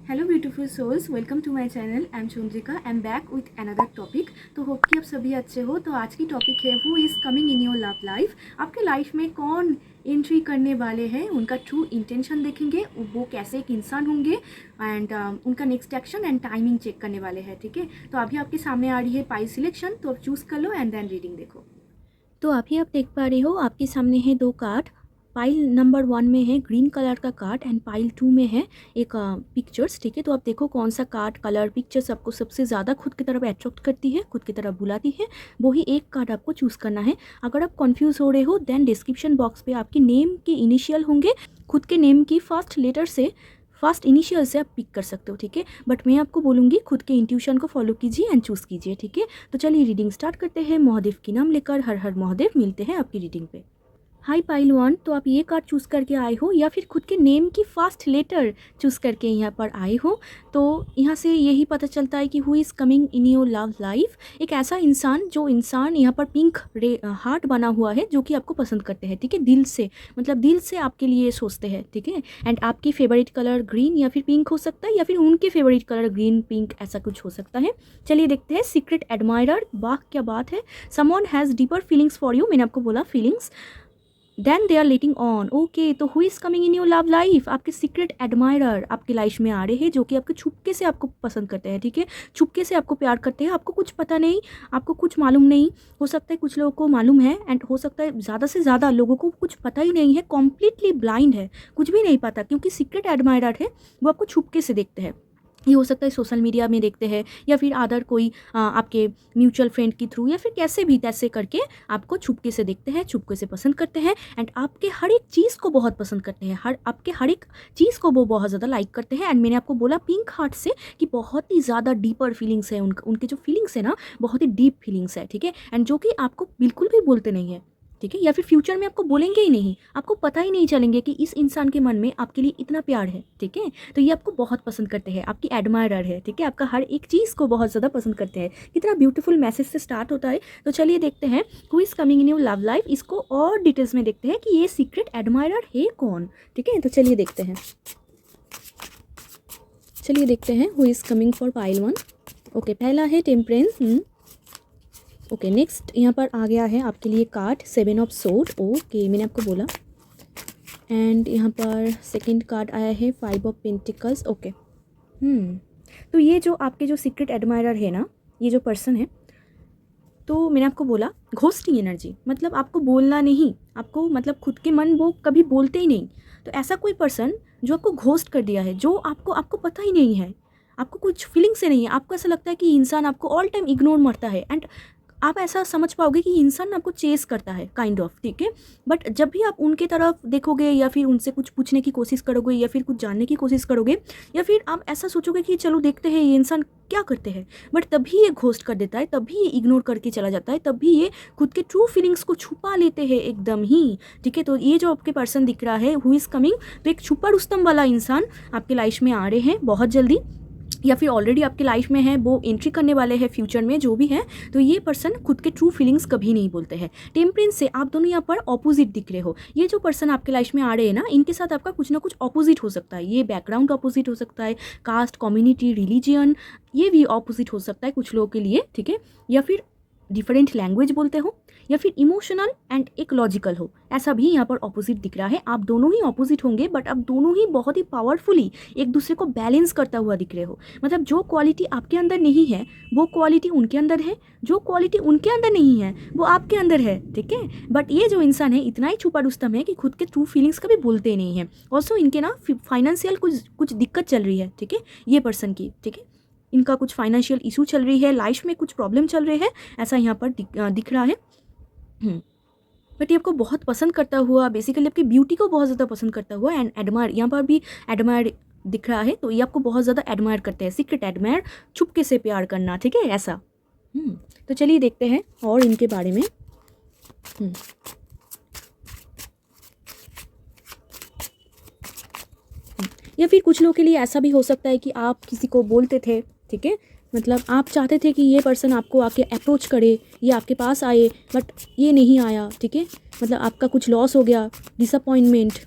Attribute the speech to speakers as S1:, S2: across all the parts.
S1: Hello beautiful souls, welcome to my channel. I am Chandrika. I am back with another topic. तो hope कि आप सभी अच्छे हो। तो आज की टॉपिक है who is coming in your love life. आपके लाइफ में कौन एंट्री करने वाले हैं, उनका ट्रू इंटेंशन देखेंगे, वो कैसे एक इंसान होंगे एंड उनका next action and timing check करने वाले हैं। ठीक है, तो अभी आपके सामने आ रही है पाई सिलेक्शन, तो आप चूज़ कर लो एंड देन रीडिंग देखो। तो अभी आप देख पा रहे हो आपके सामने है दो कार्ड। पाइल नंबर 1 में है ग्रीन कलर का कार्ड एंड पाइल 2 में है एक पिक्चर्स। ठीक है, तो आप देखो कौन सा कार्ड, कलर, पिक्चर्स आपको सबसे ज़्यादा खुद की तरफ अट्रैक्ट करती है, खुद की तरफ बुलाती है। वही एक कार्ड आपको चूज़ करना है। अगर आप कंफ्यूज हो रहे हो देन डिस्क्रिप्शन बॉक्स पे आपके नेम के इनिशियल होंगे, खुद के नेम की फर्स्ट लेटर से, फर्स्ट इनिशियल से आप पिक कर सकते हो। ठीक है, बट मैं आपको बोलूँगी खुद के इंट्यूशन को फॉलो कीजिए एंड चूज़ कीजिए। ठीक है, तो चलिए रीडिंग स्टार्ट करते हैं। महादेव की नाम लेकर हर हर महादेव। मिलते हैं आपकी रीडिंग पे। हाई पाइल 1, तो आप ये कार्ड चूज़ करके आए हो या फिर खुद के नेम की फर्स्ट लेटर चूज़ करके यहाँ पर आए हो। तो यहाँ से यही पता चलता है कि who is coming in your love life. एक ऐसा इंसान, जो इंसान यहाँ पर पिंक हार्ट बना हुआ है, जो कि आपको पसंद करते हैं। ठीक है, दिल से, मतलब दिल से आपके लिए सोचते हैं। ठीक है, एंड आपकी फेवरेट कलर ग्रीन या फिर पिंक हो सकता है, या फिर उनके फेवरेट कलर ग्रीन, पिंक, ऐसा कुछ हो सकता है। चलिए देखते हैं। सीक्रेट एडमायरर, वाह क्या बात है। Someone has deeper feelings for you. मैंने आपको बोला feelings, then they are letting on. Okay, तो who is coming in your love life. आपके सीक्रेट एडमायरर आपकी लाइफ में आ रहे हैं, जो कि आपके छुपके से आपको पसंद करते हैं। ठीक है, छुपके से आपको प्यार करते हैं। आपको कुछ पता नहीं, आपको कुछ मालूम नहीं। हो सकता है कुछ लोगों को मालूम है एंड हो सकता है ज़्यादा से ज़्यादा लोगों को कुछ पता ही नहीं है, कम्प्लीटली ब्लाइंड है, कुछ भी नहीं पता, क्योंकि सीक्रेट एडमायरर है वो आपको छुपके से देखते हैं। ये हो सकता है सोशल मीडिया में देखते हैं, या फिर अदर कोई आपके म्यूचुअल फ्रेंड के थ्रू, या फिर कैसे भी तैसे करके आपको छुपके से देखते हैं, छुपके से पसंद करते हैं एंड आपके हर एक चीज़ को बहुत पसंद करते हैं। आपके हर एक चीज़ को वो बहुत ज़्यादा लाइक करते हैं। एंड मैंने आपको बोला पिंक हार्ट से कि बहुत ही ज़्यादा डीपर फीलिंग्स है उनके जो फीलिंग्स है ना, बहुत ही डीप फीलिंग्स है। ठीक है, एंड जो कि आपको बिल्कुल भी बोलते नहीं है। ठीक है, या फिर फ्यूचर में आपको बोलेंगे ही नहीं, आपको पता ही नहीं चलेंगे कि इस इंसान के मन में आपके लिए इतना प्यार है। ठीक है, तो ये आपको बहुत पसंद करते हैं, आपकी एडमायरर है। ठीक है, आपका हर एक चीज़ को बहुत ज़्यादा पसंद करते हैं। कितना ब्यूटीफुल मैसेज से स्टार्ट होता है। तो चलिए देखते हैं who is coming in your love life. इसको और डिटेल्स में देखते हैं कि ये सीक्रेट एडमायरर है कौन। ठीक है, तो चलिए देखते हैं। चलिए देखते हैं who is coming for pile 1। Okay, पहला है टेम्परेंस। ओके, नेक्स्ट यहाँ पर आ गया है आपके लिए कार्ड 7 ऑफ सोर्ड। ओके, मैंने आपको बोला। एंड यहाँ पर सेकंड कार्ड आया है 5 ऑफ पेंटिकल्स। ओके, तो ये जो आपके जो सीक्रेट एडमायरर है ना, ये जो पर्सन है, तो मैंने आपको बोला घोस्टिंग एनर्जी, मतलब आपको बोलना नहीं, आपको मतलब खुद के मन वो कभी बोलते ही नहीं। तो ऐसा कोई पर्सन जो आपको घोस्ट कर दिया है, जो आपको पता ही नहीं है, आपको कुछ फीलिंग से नहीं है, आपको ऐसा लगता है कि इंसान आपको ऑल टाइम इग्नोर करता है एंड आप ऐसा समझ पाओगे कि इंसान आपको चेस करता है काइंड ऑफ। ठीक है, बट जब भी आप उनके तरफ देखोगे, या फिर उनसे कुछ पूछने की कोशिश करोगे, या फिर कुछ जानने की कोशिश करोगे, या फिर आप ऐसा सोचोगे कि चलो देखते हैं ये इंसान क्या करते हैं, बट तभी ये घोस्ट कर देता है, तभी ये इग्नोर करके चला जाता है, तभी ये खुद के ट्रू फीलिंग्स को छुपा लेते हैं एकदम ही। ठीक है, तो ये जो आपके पर्सन दिख रहा है हु इज़ कमिंग, तो एक छुपा रुस्तम वाला इंसान आपके लाइफ में आ रहे हैं बहुत जल्दी, या फिर ऑलरेडी आपकी लाइफ में है, वो एंट्री करने वाले हैं फ्यूचर में, जो भी है। तो ये पर्सन खुद के ट्रू फीलिंग्स कभी नहीं बोलते हैं। टेम्परेंस से आप दोनों यहाँ पर ऑपोजिट दिख रहे हो। ये जो पर्सन आपके लाइफ में आ रहे हैं ना, इनके साथ आपका कुछ ना कुछ ऑपोजिट हो सकता है। ये बैकग्राउंड ऑपोजिट हो सकता है, कास्ट, कम्युनिटी, रिलीजियन, ये भी ऑपोजिट हो सकता है कुछ लोगों के लिए। ठीक है, या फिर डिफरेंट लैंग्वेज बोलते हो, या फिर इमोशनल एंड एक लॉजिकल हो, ऐसा भी यहाँ पर ऑपोजिट दिख रहा है। आप दोनों ही ऑपोजिट होंगे, बट आप दोनों ही बहुत ही पावरफुली एक दूसरे को बैलेंस करता हुआ दिख रहे हो। मतलब जो क्वालिटी आपके अंदर नहीं है, वो क्वालिटी उनके अंदर है, जो क्वालिटी उनके अंदर नहीं है, वो आपके अंदर है। ठीक है, बट ये जो इंसान है इतना ही छुपा रुस्तम है कि खुद के ट्रू फीलिंग्स कभी बोलते नहीं है। ऑल्सो इनके ना फाइनेंशियल कुछ दिक्कत चल रही है। ठीक है, ये पर्सन की, ठीक है, इनका कुछ फाइनेंशियल इशू चल रही है, लाइफ में कुछ प्रॉब्लम चल रहे हैं, ऐसा यहाँ पर दिख रहा है। बट ये आपको बहुत पसंद करता हुआ, बेसिकली आपकी ब्यूटी को बहुत ज़्यादा पसंद करता हुआ एंड एडमायर, यहाँ पर भी एडमायर दिख रहा है। तो ये आपको बहुत ज़्यादा एडमायर करते हैं, सीक्रेट एडमायर, छुपके से प्यार करना। ठीक है, ऐसा। तो चलिए देखते हैं और इनके बारे में। या फिर कुछ लोगों के लिए ऐसा भी हो सकता है कि आप किसी को बोलते थे। ठीक है, मतलब आप चाहते थे कि ये पर्सन आपको आके अप्रोच करे, ये आपके पास आए, बट ये नहीं आया। ठीक है, मतलब आपका कुछ लॉस हो गया, डिसअपॉइंटमेंट,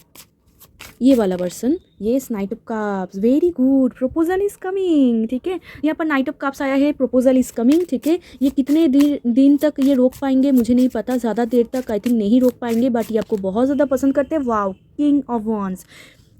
S1: ये वाला पर्सन, ये night of cups, very good, proposal is coming, ठीक है। यहाँ पर नाइट ऑफ कप्स आया है, प्रपोजल इज कमिंग, ठीक है। ये कितने दिन तक ये रोक पाएंगे मुझे नहीं पता, ज़्यादा देर तक आई थिंक नहीं रोक पाएंगे, बट ये आपको बहुत ज़्यादा पसंद करते हैं। Wow, king of wands.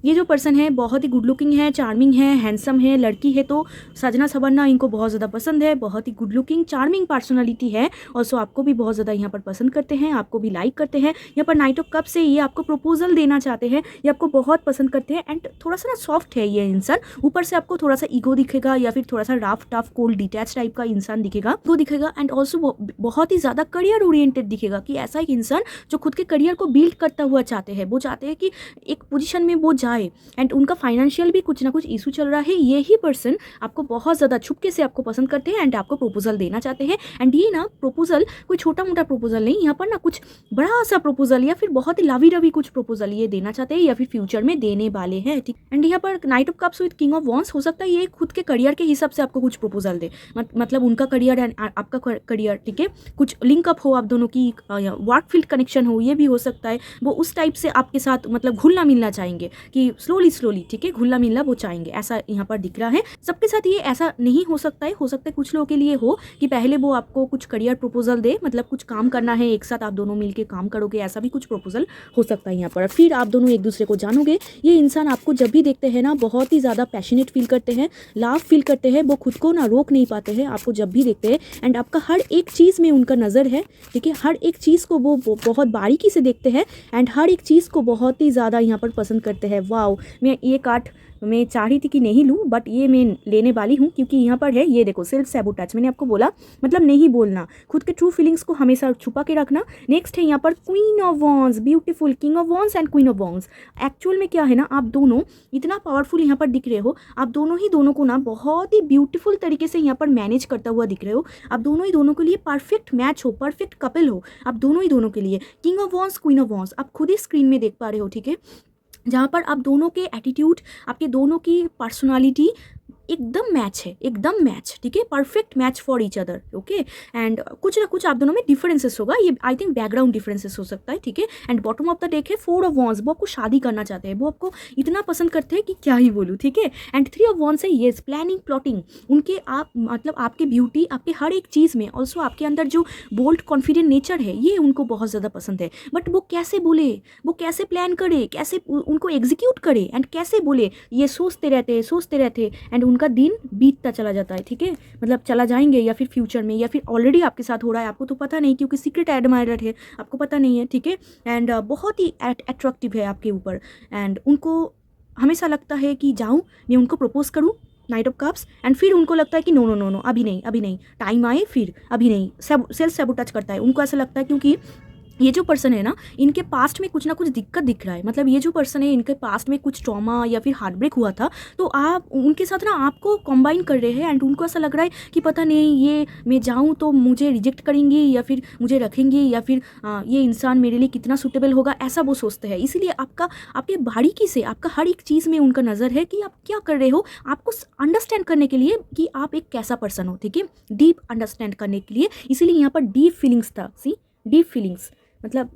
S1: ये जो पर्सन है बहुत ही गुड लुकिंग है, चार्मिंग है, हैंडसम है, लड़की है तो सजना संवरना इनको बहुत ज़्यादा पसंद है, बहुत ही गुड लुकिंग चार्मिंग पर्सनालिटी है, और सो आपको भी बहुत ज़्यादा यहाँ पर पसंद करते हैं, आपको भी लाइक करते हैं। यहाँ पर नाइट ऑफ कप से ये आपको प्रपोजल देना चाहते हैं, ये आपको बहुत पसंद करते हैं, एंड थोड़ा सा ना सॉफ्ट है ये इंसान, ऊपर से आपको थोड़ा सा ईगो दिखेगा या फिर थोड़ा सा rough tough cold detach type का इंसान दिखेगा, वो दिखेगा। एंड ऑल्सो बहुत ही ज़्यादा करियर ओरिएंटेड दिखेगा, कि ऐसा एक इंसान जो खुद के करियर को बिल्ड करता हुआ चाहते हैं, वो चाहते हैं कि एक पोजीशन में वो जाए, एंड उनका फाइनेंशियल भी कुछ ना कुछ इशू चल रहा है। यही पर्सन आपको बहुत ज़्यादा छुपके से आपको पसंद करते हैं, एंड आपको प्रपोजल देना चाहते हैं। एंड ये ना प्रपोजल कोई छोटा मोटा प्रपोजल नहीं, यहाँ पर ना कुछ बड़ा सा प्रपोजल या फिर बहुत ही लवी रवी कुछ प्रपोजल ये देना चाहते हैं, या फिर फ्यूचर में देने वाले हैं, ठीक। एंड यहाँ पर night of cups with king of wands, हो सकता है ये खुद के करियर के हिसाब से आपको कुछ प्रपोजल दे, मतलब उनका करियर एंड आपका करियर, ठीक है, कुछ लिंकअप हो आप दोनों की, वर्क फील्ड कनेक्शन हो, ये भी हो सकता है। वो उस टाइप से आपके साथ मतलब घुलना मिलना चाहेंगे, कि स्लोली, ठीक है, घुलना मिलना वो चाहेंगे, ऐसा यहाँ पर दिख रहा है। सबके साथ ये ऐसा नहीं हो सकता है, हो सकता है कुछ लोगों के लिए हो कि पहले वो आपको कुछ करियर प्रपोजल दे, मतलब कुछ काम करना है एक साथ, आप दोनों मिलके काम करोगे, ऐसा भी कुछ प्रपोजल हो सकता है यहाँ पर। फिर आप दोनों एक दूसरे को जानोगे। ये इंसान आपको जब भी देखते हैं ना बहुत ही ज़्यादा पैशनेट फील करते हैं, लाभ फील करते हैं, वो खुद को ना रोक नहीं पाते हैं आपको जब भी देखते हैं, एंड आपका हर एक चीज़ में उनका नज़र है, ठीक है, हर एक चीज़ को वो बहुत बारीकी से देखते हैं, एंड हर एक चीज़ को बहुत ही ज़्यादा यहाँ पर पसंद करते हैं। वाओ, मैं ये कार्ड मैं चाह रही थी कि नहीं लूँ, बट ये मैं लेने वाली हूँ, क्योंकि यहाँ पर है, ये देखो, सेल्फ सैबोटेज, मैंने आपको बोला, मतलब नहीं बोलना, खुद के ट्रू फीलिंग्स को हमेशा छुपा के रखना। नेक्स्ट है यहाँ पर queen of wands, beautiful king of wands and queen of wands. Actual में क्या है ना, आप दोनों इतना पावरफुल यहाँ पर दिख रहे हो, आप दोनों को ना बहुत ही ब्यूटीफुल तरीके से यहाँ पर मैनेज करता हुआ दिख रहे हो, आप दोनों के लिए परफेक्ट मैच हो, परफेक्ट कपल हो, आप दोनों के लिए। King of wands, queen of wands, आप खुद ही स्क्रीन में देख पा रहे हो, ठीक है, जहाँ पर आप दोनों के एटीट्यूड, आपके दोनों की पर्सनालिटी एकदम मैच है, एकदम मैच, ठीक है, perfect match for each other, okay. And कुछ ना कुछ आप दोनों में डिफरेंसेस होगा, ये आई थिंक बैकग्राउंड डिफरेंसेस हो सकता है, ठीक है। And bottom of the deck है फोर ऑफ वॉन्ड्स, वो आपको शादी करना चाहते हैं, वो आपको इतना पसंद करते हैं कि क्या ही बोलूँ, ठीक है। एंड थ्री ऑफ वॉन्ड्स है, येस, प्लानिंग प्लॉटिंग, उनके आप मतलब आपके ब्यूटी, आपके हर एक चीज़ में, ऑल्सो आपके अंदर जो बोल्ड कॉन्फिडेंट नेचर है, ये उनको बहुत ज़्यादा पसंद है। बट वो कैसे बोले, वो कैसे प्लान करे, कैसे उनको एग्जीक्यूट करे, एंड कैसे बोले, ये सोचते रहते, एंड उनका दिन बीतता चला जाता है, ठीक है, मतलब चला जाएंगे, या फिर फ्यूचर में, या फिर ऑलरेडी आपके साथ हो रहा है, आपको तो पता नहीं, क्योंकि सीक्रेट एडमायरर है, आपको पता नहीं है, ठीक है। एंड बहुत ही अट्रैक्टिव है आपके ऊपर, एंड उनको हमेशा लगता है कि जाऊँ मैं उनको प्रपोज करूँ, नाइट ऑफ कप्स, एंड फिर उनको लगता है कि नो, अभी नहीं, टाइम आए फिर, अभी नहीं, सेल्फ सैबोटेज करता है, उनको ऐसा लगता है, क्योंकि ये जो पर्सन है ना, इनके पास्ट में कुछ ना कुछ दिक्कत दिख रहा है, मतलब ये जो पर्सन है इनके पास्ट में कुछ ट्रॉमा या फिर हार्ट ब्रेक हुआ था, तो आप उनके साथ ना आपको कंबाइन कर रहे हैं, एंड उनको ऐसा लग रहा है कि पता नहीं ये मैं जाऊँ तो मुझे रिजेक्ट करेंगी या फिर मुझे रखेंगी, या फिर ये इंसान मेरे लिए कितना सूटेबल होगा, ऐसा वो सोचते हैं। इसीलिए आपके बारीकी से, आपका हर एक चीज़ में उनका नज़र है कि आप क्या कर रहे हो, आपको अंडरस्टैंड करने के लिए कि आप एक कैसा पर्सन हो, ठीक है, डीप अंडरस्टैंड करने के लिए। इसीलिए यहाँ पर डीप फीलिंग्स था, सी, डीप फीलिंग्स, मतलब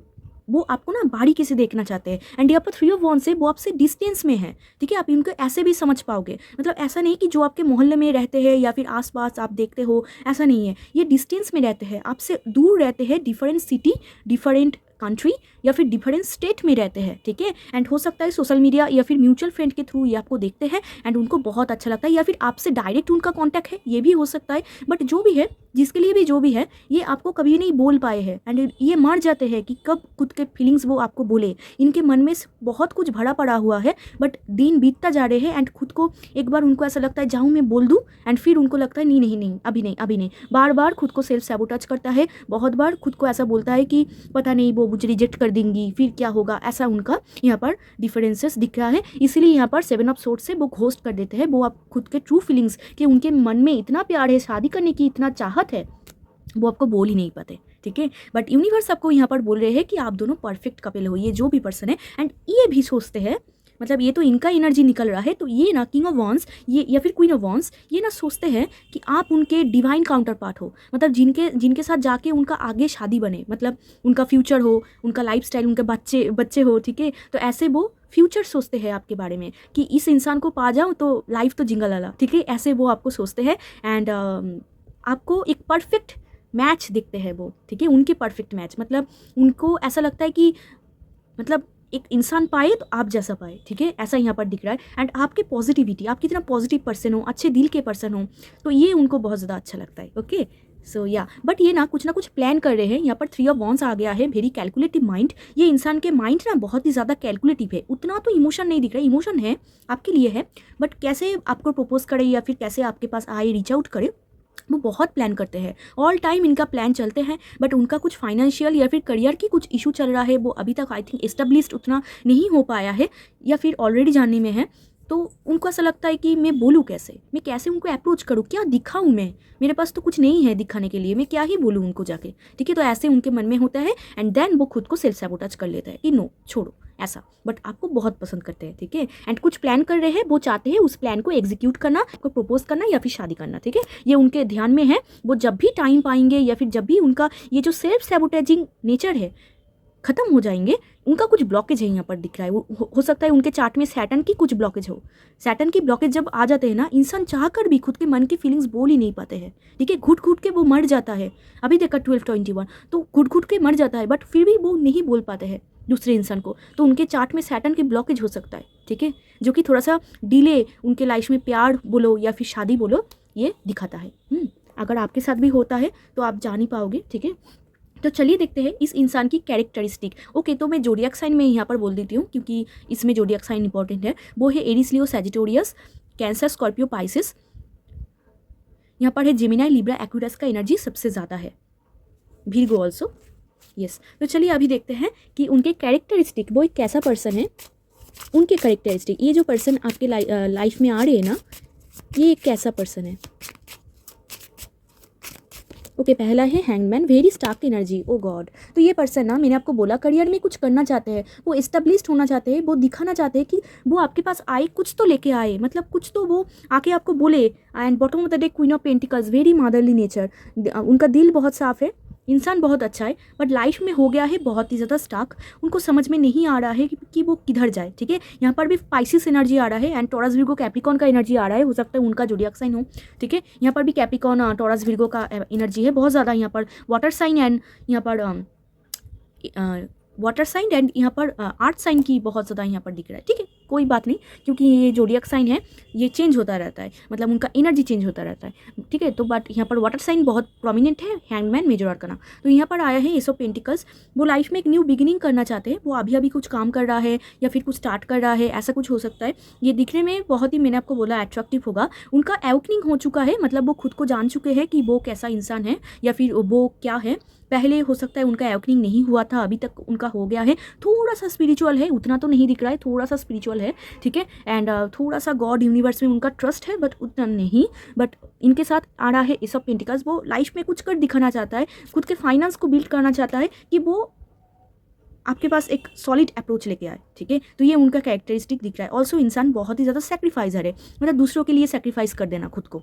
S1: वो आपको ना बारीकी से देखना चाहते हैं। एंड यहाँ पर थ्री ऑफ वॉन्ड्स से वो आपसे डिस्टेंस में है, ठीक है, आप इनको ऐसे भी समझ पाओगे, मतलब ऐसा नहीं कि जो आपके मोहल्ले में रहते हैं या फिर आसपास आप देखते हो, ऐसा नहीं है, ये डिस्टेंस में रहते हैं, आपसे दूर रहते हैं, डिफरेंट सिटी, डिफरेंट कंट्री या फिर डिफरेंट स्टेट में रहते हैं, ठीक है। एंड हो सकता है सोशल मीडिया या फिर म्यूचुअल फ्रेंड के थ्रू ये आपको देखते हैं, एंड उनको बहुत अच्छा लगता है, या फिर आपसे डायरेक्ट उनका कांटेक्ट है, ये भी हो सकता है। बट जो भी है, जिसके लिए भी जो भी है, ये आपको कभी नहीं बोल पाए हैं, एंड ये मर जाते हैं कि कब खुद के फीलिंग्स वो आपको बोले। इनके मन में बहुत कुछ भरा पड़ा हुआ है, बट दिन बीतता जा रहे हैं, एंड खुद को एक बार उनको ऐसा लगता है जाऊँ मैं बोल दूँ, एंड फिर उनको लगता है नहीं, अभी नहीं, बार बार खुद को सेल्फ सैबोटेज करता है, बहुत बार खुद को ऐसा बोलता है कि पता नहीं वो मुझे रिजेक्ट कर देंगी, फिर क्या होगा, ऐसा उनका यहाँ पर डिफरेंसेस दिख रहा है। इसीलिए यहाँ पर सेवन ऑफ सोर्ड्स से वो घोस्ट कर देते हैं, वो आप खुद के ट्रू फीलिंग्स कि उनके मन में इतना प्यार है, शादी करने की इतना चाहत है, वो आपको बोल ही नहीं पाते, ठीक है। बट यूनिवर्स आपको यहाँ पर बोल रहे हैं कि आप दोनों परफेक्ट कपल हो, ये जो भी पर्सन है, एंड ये भी सोचते हैं मतलब ये तो इनका एनर्जी निकल रहा है। तो ये ना किंग ऑफ वॉन्स ये या फिर क्वीन ऑफ वॉन्स ये ना सोचते हैं कि आप उनके डिवाइन काउंटर पार्ट हो, मतलब जिनके साथ जाके उनका आगे शादी बने, मतलब उनका फ्यूचर हो, उनका लाइफस्टाइल, उनके बच्चे बच्चे हो, ठीक है। तो ऐसे वो फ्यूचर सोचते हैं आपके बारे में कि इस इंसान को पा जाऊँ तो लाइफ तो जिंगल वाला, ठीक है, ऐसे वो आपको सोचते हैं। एंड आपको एक परफेक्ट मैच दिखते हैं वो, ठीक है, उनके परफेक्ट मैच, मतलब उनको ऐसा लगता है कि मतलब एक इंसान पाए तो आप जैसा पाए, ठीक है, ऐसा यहाँ पर दिख रहा है। एंड आपकी पॉजिटिविटी, आप कितना पॉजिटिव पर्सन हो, अच्छे दिल के पर्सन हो, तो ये उनको बहुत ज़्यादा अच्छा लगता है। ओके, सो या बट ये ना कुछ प्लान कर रहे हैं। यहाँ पर 3 ऑफ वॉन्ड्स आ गया है, वेरी कैलकुलेटिव माइंड। ये इंसान के माइंड ना बहुत ही ज़्यादा कैलकुलेटिव है, उतना तो इमोशन नहीं दिख रहा है, इमोशन है आपके लिए है, बट कैसे आपको प्रपोज करे या फिर कैसे आपके पास आए, रीच आउट करे, वो बहुत प्लान करते हैं। ऑल टाइम इनका प्लान चलते हैं, बट उनका कुछ फाइनेंशियल या फिर करियर की कुछ इशू चल रहा है, वो अभी तक आई थिंक एस्टेब्लिश्ड उतना नहीं हो पाया है, या फिर ऑलरेडी जानने में है। तो उनको ऐसा लगता है कि मैं बोलूँ कैसे, मैं कैसे उनको अप्रोच करूँ, क्या दिखाऊँ मैं, मेरे पास तो कुछ नहीं है दिखाने के लिए, मैं क्या ही बोलूँ उनको जाके, ठीक है। तो ऐसे उनके मन में होता है एंड देन वो खुद को सेल्फ सैबोटेज कर लेता है कि नो छोड़ो ऐसा, बट आपको बहुत पसंद करते हैं, ठीक है। एंड कुछ प्लान कर रहे हैं, वो चाहते हैं उस प्लान को एग्जीक्यूट करना, को प्रपोज करना या फिर शादी करना, ठीक है, ये उनके ध्यान में है। वो जब भी टाइम पाएंगे या फिर जब भी उनका ये जो सेल्फ सैबोटेजिंग नेचर है खत्म हो जाएंगे, उनका कुछ ब्लॉकेज है यहाँ पर दिख रहा है। हो सकता है उनके चार्ट में सैटर्न की कुछ ब्लॉकेज हो। सैटर्न की ब्लॉकेज जब आ जाते हैं ना, इंसान चाहकर भी खुद के मन की फीलिंग्स बोल ही नहीं पाते हैं, ठीक है, घुट घुट के वो मर जाता है। अभी देखा 1221 तो घुट घुट के मर जाता है, बट फिर भी वो नहीं बोल पाते हैं दूसरे इंसान को। तो उनके चार्ट में सैटर्न की ब्लॉकेज हो सकता है, ठीक है, जो कि थोड़ा सा डिले उनके लाइफ में प्यार बोलो या फिर शादी बोलो ये दिखाता है। अगर आपके साथ भी होता है तो आप जान ही पाओगे, ठीक है। तो चलिए देखते हैं इस इंसान की कैरेक्टरिस्टिक। ओके, तो मैं जोडियक साइन में यहाँ पर बोल देती हूँ क्योंकि इसमें जोडियक साइन इंपॉर्टेंट है। वो है एरीज, लियो, सैजिटेरियस, कैंसर, स्कॉर्पियो, पाइसिस। यहाँ पर है जेमिनाई, लिब्रा, एक्वेरियस का एनर्जी सबसे ज़्यादा है, विर्गो ऑल्सो, यस। तो चलिए अभी देखते हैं कि उनके कैरेक्टरिस्टिक, वो एक कैसा पर्सन है, उनके कैरेक्टरिस्टिक, ये जो पर्सन आपके लाइफ में आ रहे हैं ना, ये एक कैसा पर्सन है। ओके, पहला है हैंगमैन, वेरी स्टार्क एनर्जी, ओ गॉड। तो ये पर्सन ना, मैंने आपको बोला करियर में कुछ करना चाहते हैं, वो एस्टेब्लिश्ड होना चाहते हैं, वो दिखाना चाहते हैं कि वो आपके पास आए, कुछ तो लेके आए, मतलब कुछ तो वो आके आपको बोले। And bottom of the day queen of pentacles, very motherly nature, उनका दिल बहुत साफ है, इंसान बहुत अच्छा है, बट लाइफ में हो गया है बहुत ही ज़्यादा स्टाक, उनको समझ में नहीं आ रहा है कि वो किधर जाए, ठीक है। यहाँ पर भी पाइसिस एनर्जी आ रहा है एंड टॉरस विर्गो कैप्रिकॉन का एनर्जी आ रहा है, हो सकता है उनका जोडियक साइन हो, ठीक है। यहाँ पर भी कैप्रिकॉन टॉरस विर्गो का एनर्जी है बहुत ज़्यादा। यहाँ पर वाटर साइन एंड यहाँ पर वाटर साइन एंड यहाँ पर आर्थ साइन की बहुत ज़्यादा यहाँ पर दिख रहा है, ठीक है, कोई बात नहीं, क्योंकि ये जोडियक साइन है, ये चेंज होता रहता है, मतलब उनका एनर्जी चेंज होता रहता है, ठीक है। तो बट यहाँ पर वाटर साइन बहुत प्रोमिनेंट है, हैंगमैन, मेजर आर्काना। तो यहाँ पर आया है एस ऑफ पेंटिकल्स, वो लाइफ में एक न्यू बिगिनिंग करना चाहते हैं, वो अभी अभी कुछ काम कर रहा है या फिर कुछ स्टार्ट कर रहा है, ऐसा कुछ हो सकता है। ये दिखने में बहुत ही, मैंने आपको बोला, अट्रैक्टिव होगा। उनका एवकनिंग हो चुका है, मतलब वो खुद को जान चुके हैं कि वो कैसा इंसान है या फिर वो क्या है। पहले हो सकता है उनका एवकनिंग नहीं हुआ था, अभी तक उनका हो गया है, थोड़ा सा स्पिरिचुअल है, उतना तो नहीं दिख रहा है, थोड़ा सा स्पिरिचुअल है, ठीक है। एंड थोड़ा सा गॉड यूनिवर्स में उनका ट्रस्ट है, बट उतना नहीं। बट इनके साथ आ रहा है एस ऑफ पेंटिकल्स, वो लाइफ में कुछ कर दिखाना चाहता है, खुद के फाइनेंस को बिल्ड करना चाहता है कि वो आपके पास एक सॉलिड अप्रोच लेके आए, ठीक है। तो ये उनका कैरेक्टरिस्टिक दिख रहा है। ऑल्सो इंसान बहुत ही ज़्यादा सेक्रीफाइजर है, मतलब दूसरों के लिए सेक्रीफाइस कर देना खुद को,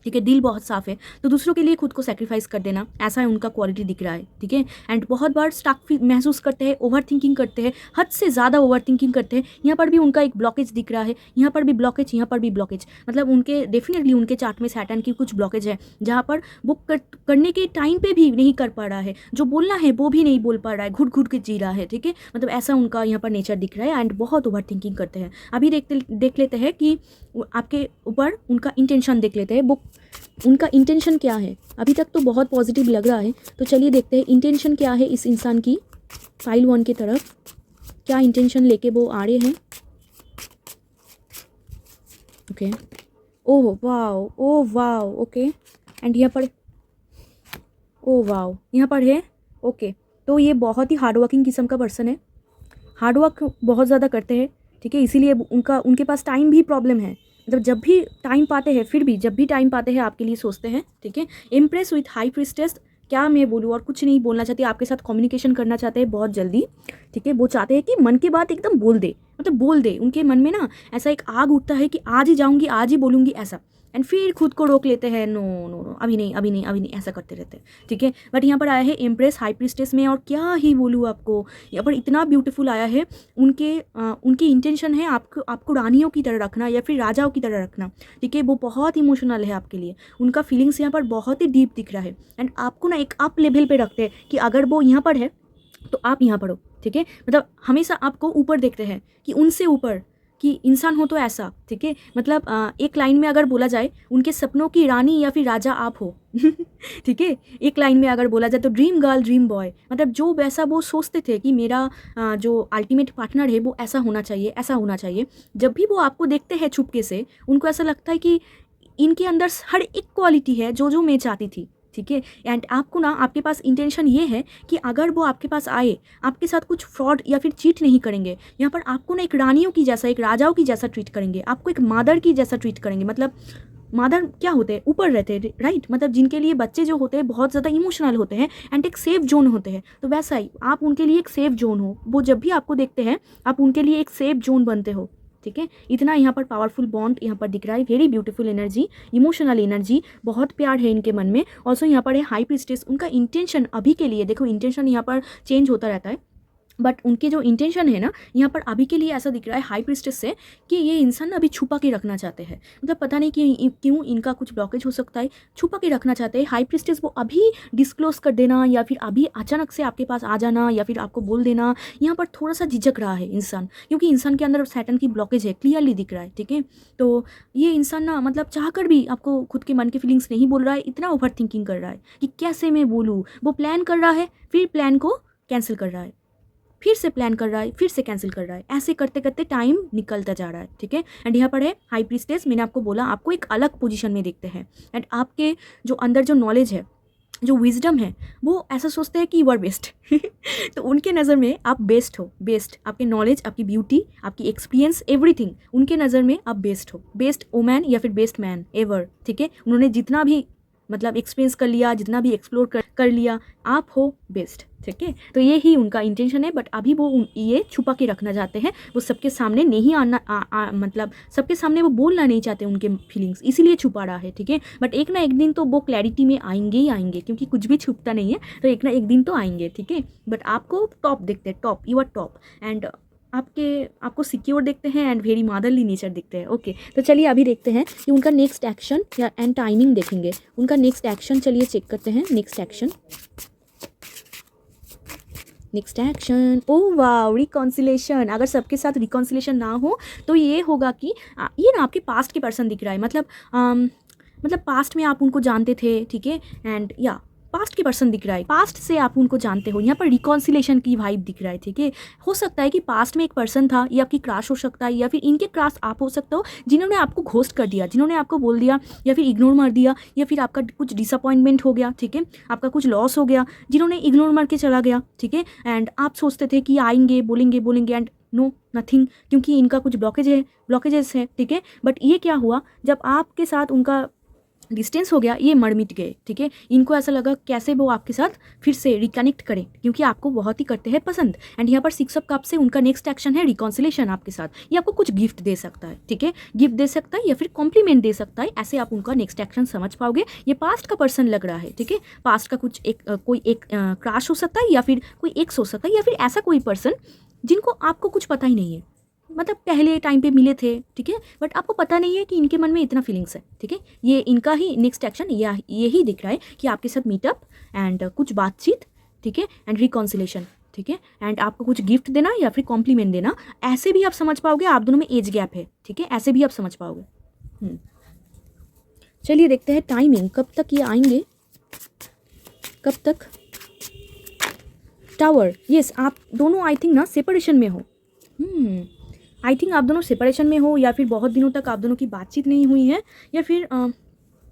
S1: ठीक है, दिल बहुत साफ है, तो दूसरों के लिए खुद को सेक्रीफाइस कर देना, ऐसा है उनका क्वालिटी दिख रहा है, ठीक है। एंड बहुत बार स्टक महसूस करते हैं, ओवर थिंकिंग करते हैं, हद से ज़्यादा ओवर थिंकिंग करते हैं। यहाँ पर भी उनका एक ब्लॉकेज दिख रहा है, यहाँ पर भी ब्लॉकेज, यहाँ पर भी ब्लॉकेज, मतलब उनके डेफिनेटली उनके चार्ट में सैटर्न की कुछ ब्लॉकेज है, जहाँ पर वो करने के टाइम पे भी नहीं कर पा रहा है, जो बोलना है वो भी नहीं बोल पा रहा है, घुट घुट के जी रहा है, ठीक है, मतलब ऐसा उनका यहाँ पर नेचर दिख रहा है। एंड बहुत ओवर थिंकिंग करते हैं। अभी देख लेते हैं कि आपके ऊपर उनका इंटेंशन देख लेते हैं, वो उनका इंटेंशन क्या है। अभी तक तो बहुत पॉजिटिव लग रहा है, तो चलिए देखते हैं इंटेंशन क्या है इस इंसान की फाइल 1 की तरफ, क्या इंटेंशन लेके वो आ रहे हैं। Okay, oh wow, oh wow, okay. And यहाँ पर ओह वाओ, यहाँ पर है, ओके। तो ये बहुत ही हार्डवर्किंग किस्म का पर्सन है, हार्डवर्क बहुत ज़्यादा करते हैं, ठीक है, इसीलिए उनके पास टाइम भी प्रॉब्लम है, मतलब जब भी टाइम पाते हैं, फिर भी जब भी टाइम पाते हैं आपके लिए सोचते हैं, ठीक है। इम्प्रेस विथ हाई प्रीस्टेस, क्या मैं बोलूँ, और कुछ नहीं बोलना चाहती, आपके साथ कम्युनिकेशन करना चाहते हैं बहुत जल्दी, ठीक है। वो चाहते हैं कि मन की बात एकदम बोल दे,
S2: मतलब बोल दे, उनके मन में ना ऐसा एक आग उठता है कि आज ही जाऊँगी, आज ही बोलूँगी ऐसा, एंड फिर खुद को रोक लेते हैं, नो नो नो अभी नहीं अभी नहीं अभी नहीं, ऐसा करते रहते हैं, ठीक है। बट यहाँ पर आया है एम्प्रेस हाई प्रीस्टेस में, और क्या ही बोलूँ आपको, यहाँ पर इतना ब्यूटीफुल आया है। उनकी इंटेंशन है आपको रानियों की तरह रखना या फिर राजाओं की तरह रखना, ठीक है। वो बहुत इमोशनल है आपके लिए, उनका फीलिंग्स यहाँ पर बहुत ही डीप दिख रहा है, एंड आपको ना एक अप लेवल पे रखते हैं कि अगर वो यहाँ पर है तो आप यहाँ पर हो, ठीक है। मतलब हमेशा आपको ऊपर देखते हैं कि उनसे ऊपर कि इंसान हो तो ऐसा, ठीक है। मतलब एक लाइन में अगर बोला जाए, उनके सपनों की रानी या फिर राजा आप हो ठीक है। एक लाइन में अगर बोला जाए तो ड्रीम गर्ल ड्रीम बॉय, मतलब जो वैसा वो सोचते थे कि मेरा जो अल्टीमेट पार्टनर है वो ऐसा होना चाहिए, ऐसा होना चाहिए। जब भी वो आपको देखते हैं चुपके से, उनको ऐसा लगता है कि इनके अंदर हर एक क्वालिटी है जो मैं चाहती थी, ठीक है। एंड आपको ना, आपके पास इंटेंशन ये है कि अगर वो आपके पास आए, आपके साथ कुछ फ्रॉड या फिर चीट नहीं करेंगे, यहाँ पर आपको ना एक रानियों की जैसा, एक राजाओं की जैसा ट्रीट करेंगे, आपको एक मादर की जैसा ट्रीट करेंगे। मतलब मादर क्या होते हैं, ऊपर रहते हैं, राइट। मतलब जिनके लिए बच्चे जो होते हैं बहुत ज़्यादा इमोशनल होते हैं एंड एक सेफ जोन होते हैं, तो वैसा ही आप उनके लिए एक सेफ जोन हो। वो जब भी आपको देखते हैं आप उनके लिए एक सेफ जोन बनते हो, ठीक है। इतना यहाँ पर पावरफुल बॉन्ड यहाँ पर दिख रहा है, very beautiful energy, emotional energy, बहुत प्यार है इनके मन में। ऑल्सो यहाँ पर है हाई प्रीस्टेस, उनका इंटेंशन अभी के लिए, देखो इंटेंशन यहाँ पर चेंज होता रहता है, बट उनके जो इंटेंशन है ना यहाँ पर अभी के लिए ऐसा दिख रहा है हाई प्रीस्टेस से कि ये इंसान अभी छुपा के रखना चाहते हैं। मतलब पता नहीं कि क्यों इनका कुछ ब्लॉकेज हो सकता है, छुपा के रखना चाहते हैं। हाई प्रीस्टेस वो अभी डिस्क्लोज कर देना या फिर अभी अचानक से आपके पास आ जाना या फिर आपको बोल देना, यहाँ पर थोड़ा सा झिझक रहा है इंसान, क्योंकि इंसान के अंदर सैटर्न की ब्लॉकेज है, क्लियरली दिख रहा है, ठीक है। तो ये इंसान ना मतलब चाह कर भी आपको खुद के मन के फीलिंग्स नहीं बोल रहा है, इतना ओवर थिंकिंग कर रहा है कि कैसे मैं बोलूँ। वो प्लान कर रहा है, फिर प्लान को कैंसिल कर रहा है, फिर से प्लान कर रहा है, फिर से कैंसिल कर रहा है, ऐसे करते करते टाइम निकलता जा रहा है, ठीक है। एंड यहाँ पर है हाई प्रीस्टेस, मैंने आपको बोला आपको एक अलग पोजीशन में देखते हैं, एंड आपके जो अंदर जो नॉलेज है, जो विजडम है, वो ऐसा सोचते हैं कि यू आर बेस्ट तो उनके नज़र में आप बेस्ट हो, बेस्ट, आपके नॉलेज, आपकी ब्यूटी, आपकी एक्सपीरियंस, एवरीथिंग, उनके नज़र में आप बेस्ट हो, बेस्ट वुमैन या फिर बेस्ट मैन एवर, ठीक है। उन्होंने जितना भी मतलब एक्सपीरियंस कर लिया, जितना भी एक्सप्लोर कर लिया, आप हो बेस्ट, ठीक है। तो ये ही उनका इंटेंशन है, बट अभी वो ये छुपा के रखना चाहते हैं, वो सबके सामने नहीं आना मतलब सबके सामने वो बोलना नहीं चाहते उनके फीलिंग्स, इसीलिए छुपा रहा है, ठीक है। बट एक ना एक दिन तो वो क्लैरिटी में आएंगे ही आएंगे, क्योंकि कुछ भी छुपता नहीं है, तो एक ना एक दिन तो आएंगे, ठीक है। बट आपको टॉप देखते हैं, top, you are top, and आपको सिक्योर देखते हैं एंड वेरी मदरली नेचर दिखते हैं। ओके, तो चलिए अभी देखते हैं कि उनका नेक्स्ट एक्शन या एंड टाइमिंग देखेंगे, उनका नेक्स्ट एक्शन चलिए चेक करते हैं। नेक्स्ट एक्शन, नेक्स्ट एक्शन, ओ वाह, रिकॉन्सिलेशन। अगर सबके साथ रिकॉन्सिलेशन ना हो तो ये होगा कि ये ना आपके पास्ट के पर्सन दिख रहा है, मतलब पास्ट में आप उनको जानते थे, ठीक है। एंड या पास्ट के पर्सन दिख रहा है, पास्ट से आप उनको जानते हो, यहाँ पर रिकॉन्सिलेशन की वाइब दिख रहा है, ठीक है। हो सकता है कि पास्ट में एक पर्सन था, ये आपकी क्रश हो सकता है, या फिर इनके क्रश आप हो सकते हो, जिन्होंने आपको घोस्ट कर दिया, जिन्होंने आपको बोल दिया या फिर इग्नोर मार दिया, या फिर आपका कुछ डिसअपॉइंटमेंट हो गया, ठीक है, आपका कुछ लॉस हो गया, जिन्होंने इग्नोर मार के चला गया, ठीक है। एंड आप सोचते थे कि आएंगे, बोलेंगे एंड नो नथिंग, क्योंकि इनका कुछ ब्लॉकेजेस है, ठीक है। बट ये क्या हुआ, जब आपके साथ उनका डिस्टेंस हो गया, ये मर मिट गए, ठीक है। इनको ऐसा लगा कैसे वो आपके साथ फिर से रिकनेक्ट करें, क्योंकि आपको बहुत ही करते हैं पसंद। एंड यहाँ पर 6 ऑफ कप से उनका नेक्स्ट एक्शन है रिकॉन्सिलेशन आपके साथ। ये आपको कुछ गिफ्ट दे सकता है, ठीक है, गिफ्ट दे सकता है या फिर कॉम्प्लीमेंट दे सकता है, ऐसे आप उनका नेक्स्ट एक्शन समझ पाओगे। ये पास्ट का पर्सन लग रहा है, ठीक है। पास्ट का कुछ कोई एक क्रश हो सकता है, या फिर कोई एक्स हो सकता है, या फिर ऐसा कोई पर्सन जिनको आपको कुछ पता ही नहीं है, मतलब पहले टाइम पे मिले थे, ठीक है, बट आपको पता नहीं है कि इनके मन में इतना फीलिंग्स है, ठीक है। ये इनका ही नेक्स्ट एक्शन यही दिख रहा है कि आपके साथ मीटअप एंड कुछ बातचीत, ठीक है, एंड रिकॉन्सिलेशन, ठीक है, एंड आपको कुछ गिफ्ट देना या फिर कॉम्प्लीमेंट देना, ऐसे भी आप समझ पाओगे। आप दोनों में एज गैप है, ठीक है, ऐसे भी आप समझ पाओगे। चलिए देखते हैं टाइमिंग, कब तक ये आएंगे, कब तक। टावर, यस, आप दोनों आई थिंक ना सेपरेशन में हो, आई थिंक आप दोनों सेपरेशन में हो, या फिर बहुत दिनों तक आप दोनों की बातचीत नहीं हुई है, या फिर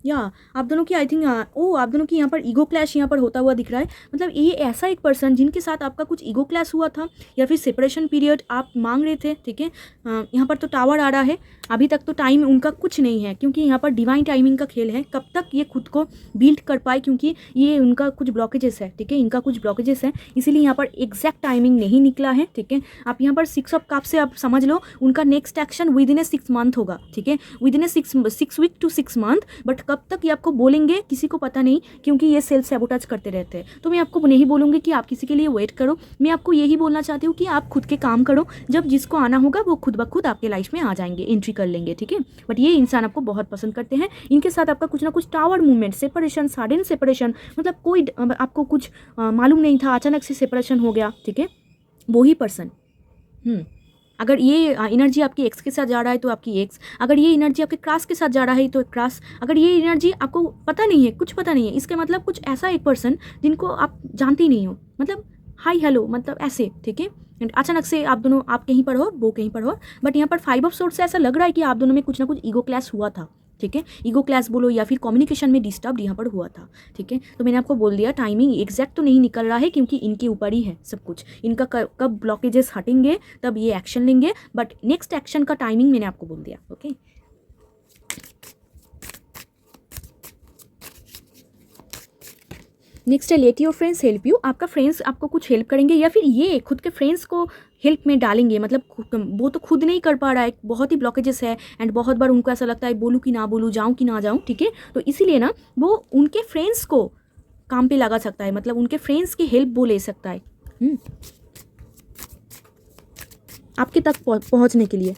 S2: या आप दोनों की आई थिंक आप दोनों की यहाँ पर ईगो क्लैश यहाँ पर होता हुआ दिख रहा है। मतलब ये ऐसा एक पर्सन जिनके साथ आपका कुछ ईगो क्लैश हुआ था या फिर सेपरेशन पीरियड आप मांग रहे थे, ठीक है। यहाँ पर तो टावर आ रहा है, अभी तक तो टाइम उनका कुछ नहीं है, क्योंकि यहाँ पर डिवाइन टाइमिंग का खेल है। कब तक ये खुद को बिल्ड कर पाए, क्योंकि ये उनका कुछ ब्लॉकेजेस है, ठीक है, इनका कुछ ब्लॉकेजेस है, इसीलिए यहाँ पर एग्जैक्ट टाइमिंग नहीं निकला है, ठीक है। आप यहाँ पर 6 ऑफ कप से आप समझ लो उनका next action within a 6 month होगा, ठीक है, within a 6 week to 6 month. But कब तक ये आपको बोलेंगे किसी को पता नहीं, क्योंकि ये सेल्फ सैबोटेज करते रहते हैं। तो मैं आपको नहीं बोलूँगी कि आप किसी के लिए वेट करो, मैं आपको यही बोलना चाहती हूँ कि आप खुद के काम करो, जब जिसको आना होगा वो खुद ब खुद आपके लाइफ में आ जाएंगे, एंट्री कर लेंगे, ठीक है। बट ये इंसान आपको बहुत पसंद करते हैं, इनके साथ आपका कुछ ना कुछ tower movement, separation, sudden separation, मतलब कोई आपको कुछ मालूम नहीं था, अचानक से सेपरेशन हो गया, ठीक है। वो ही पर्सन अगर ये एनर्जी आपकी एक्स के साथ जा रहा है तो आपकी एक्स, अगर ये एनर्जी आपके क्रॉस के साथ जा रहा है तो क्रॉस, अगर ये एनर्जी आपको पता नहीं है, कुछ पता नहीं है, इसके मतलब कुछ ऐसा एक पर्सन जिनको आप जानते ही नहीं हो, मतलब हाई हेलो, मतलब ऐसे, ठीक है। अचानक से आप दोनों, आप कहीं पर हो, वो कहीं पर हो, बट यहाँ पर 5 ऑफ सोर्स से ऐसा लग रहा है कि आप दोनों में कुछ ना कुछ ईगो क्लैश हुआ था, ठीक है। ईगो क्लैश बोलो या फिर कम्युनिकेशन में डिस्टर्ब यहाँ पर हुआ था, ठीक है। तो मैंने आपको बोल दिया टाइमिंग एग्जैक्ट तो नहीं निकल रहा है, क्योंकि इनके ऊपर ही है सब कुछ, इनका कब ब्लॉकेजेस हटेंगे तब ये एक्शन लेंगे, बट नेक्स्ट एक्शन का टाइमिंग मैंने आपको बोल दिया, ओके। नेक्स्ट है let your friends help you. आपका फ्रेंड्स आपको कुछ हेल्प करेंगे या फिर ये खुद के फ्रेंड्स को हेल्प में डालेंगे, मतलब वो तो खुद नहीं कर पा रहा है, बहुत ही ब्लॉकेजेस है, एंड बहुत बार उनको ऐसा लगता है बोलूँ कि ना बोलूँ, जाऊँ कि ना जाऊँ, ठीक है। तो इसीलिए ना वो उनके फ्रेंड्स को काम पे लगा सकता है, मतलब उनके फ्रेंड्स की हेल्प वो ले सकता है आपके तक पहुँचने के लिए।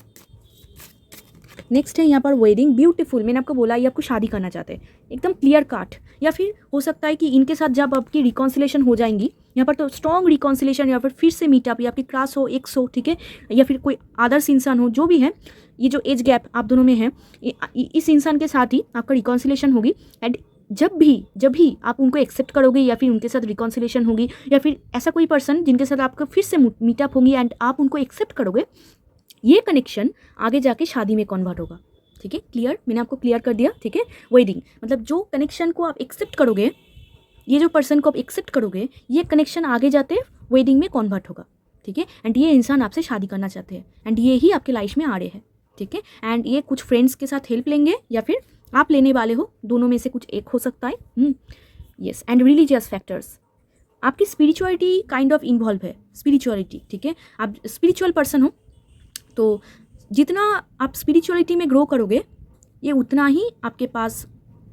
S2: नेक्स्ट है यहाँ पर वेडिंग ब्यूटीफुल। मैंने आपको बोला ये आपको शादी करना चाहते हैं, एकदम क्लियर काट, या फिर हो सकता है कि इनके साथ जब आपकी रिकॉन्सिलेशन हो जाएंगी, यहाँ पर तो स्ट्रॉन्ग रिकॉन्सिलेशन, या फिर से मीटअप, या फिर क्रास हो, एक्स हो, ठीक है, या फिर कोई आदर्श इंसान हो, जो भी है, ये जो एज गैप आप दोनों में है, इस इंसान के साथ ही आपका रिकॉन्सिलेशन होगी। एंड जब भी आप उनको एक्सेप्ट करोगे या फिर उनके साथ रिकॉन्सिलेशन होगी, या फिर ऐसा कोई पर्सन जिनके साथ आपका फिर से मीटअप होगी एंड आप उनको एक्सेप्ट करोगे, ये कनेक्शन आगे जाके शादी में कन्वर्ट होगा, ठीक है। क्लियर, मैंने आपको क्लियर कर दिया, ठीक है। वेडिंग मतलब जो कनेक्शन को आप एक्सेप्ट करोगे, ये जो पर्सन को आप एक्सेप्ट करोगे, ये कनेक्शन आगे जाते वेडिंग में कन्वर्ट होगा, ठीक है। एंड ये इंसान आपसे शादी करना चाहते हैं, एंड ये ही आपके लाइफ में आ रहे हैं, ठीक है। एंड ये कुछ फ्रेंड्स के साथ हेल्प लेंगे या फिर आप लेने वाले हो, दोनों में से कुछ एक हो सकता है। यस, एंड रिलीजियस फैक्टर्स, आपकी स्पिरिचुअलिटी काइंड ऑफ इन्वॉल्व है, स्पिरिचुअलिटी, ठीक है। आप स्पिरिचुअल पर्सन हो, तो जितना आप स्पिरिचुअलिटी में ग्रो करोगे, ये उतना ही आपके पास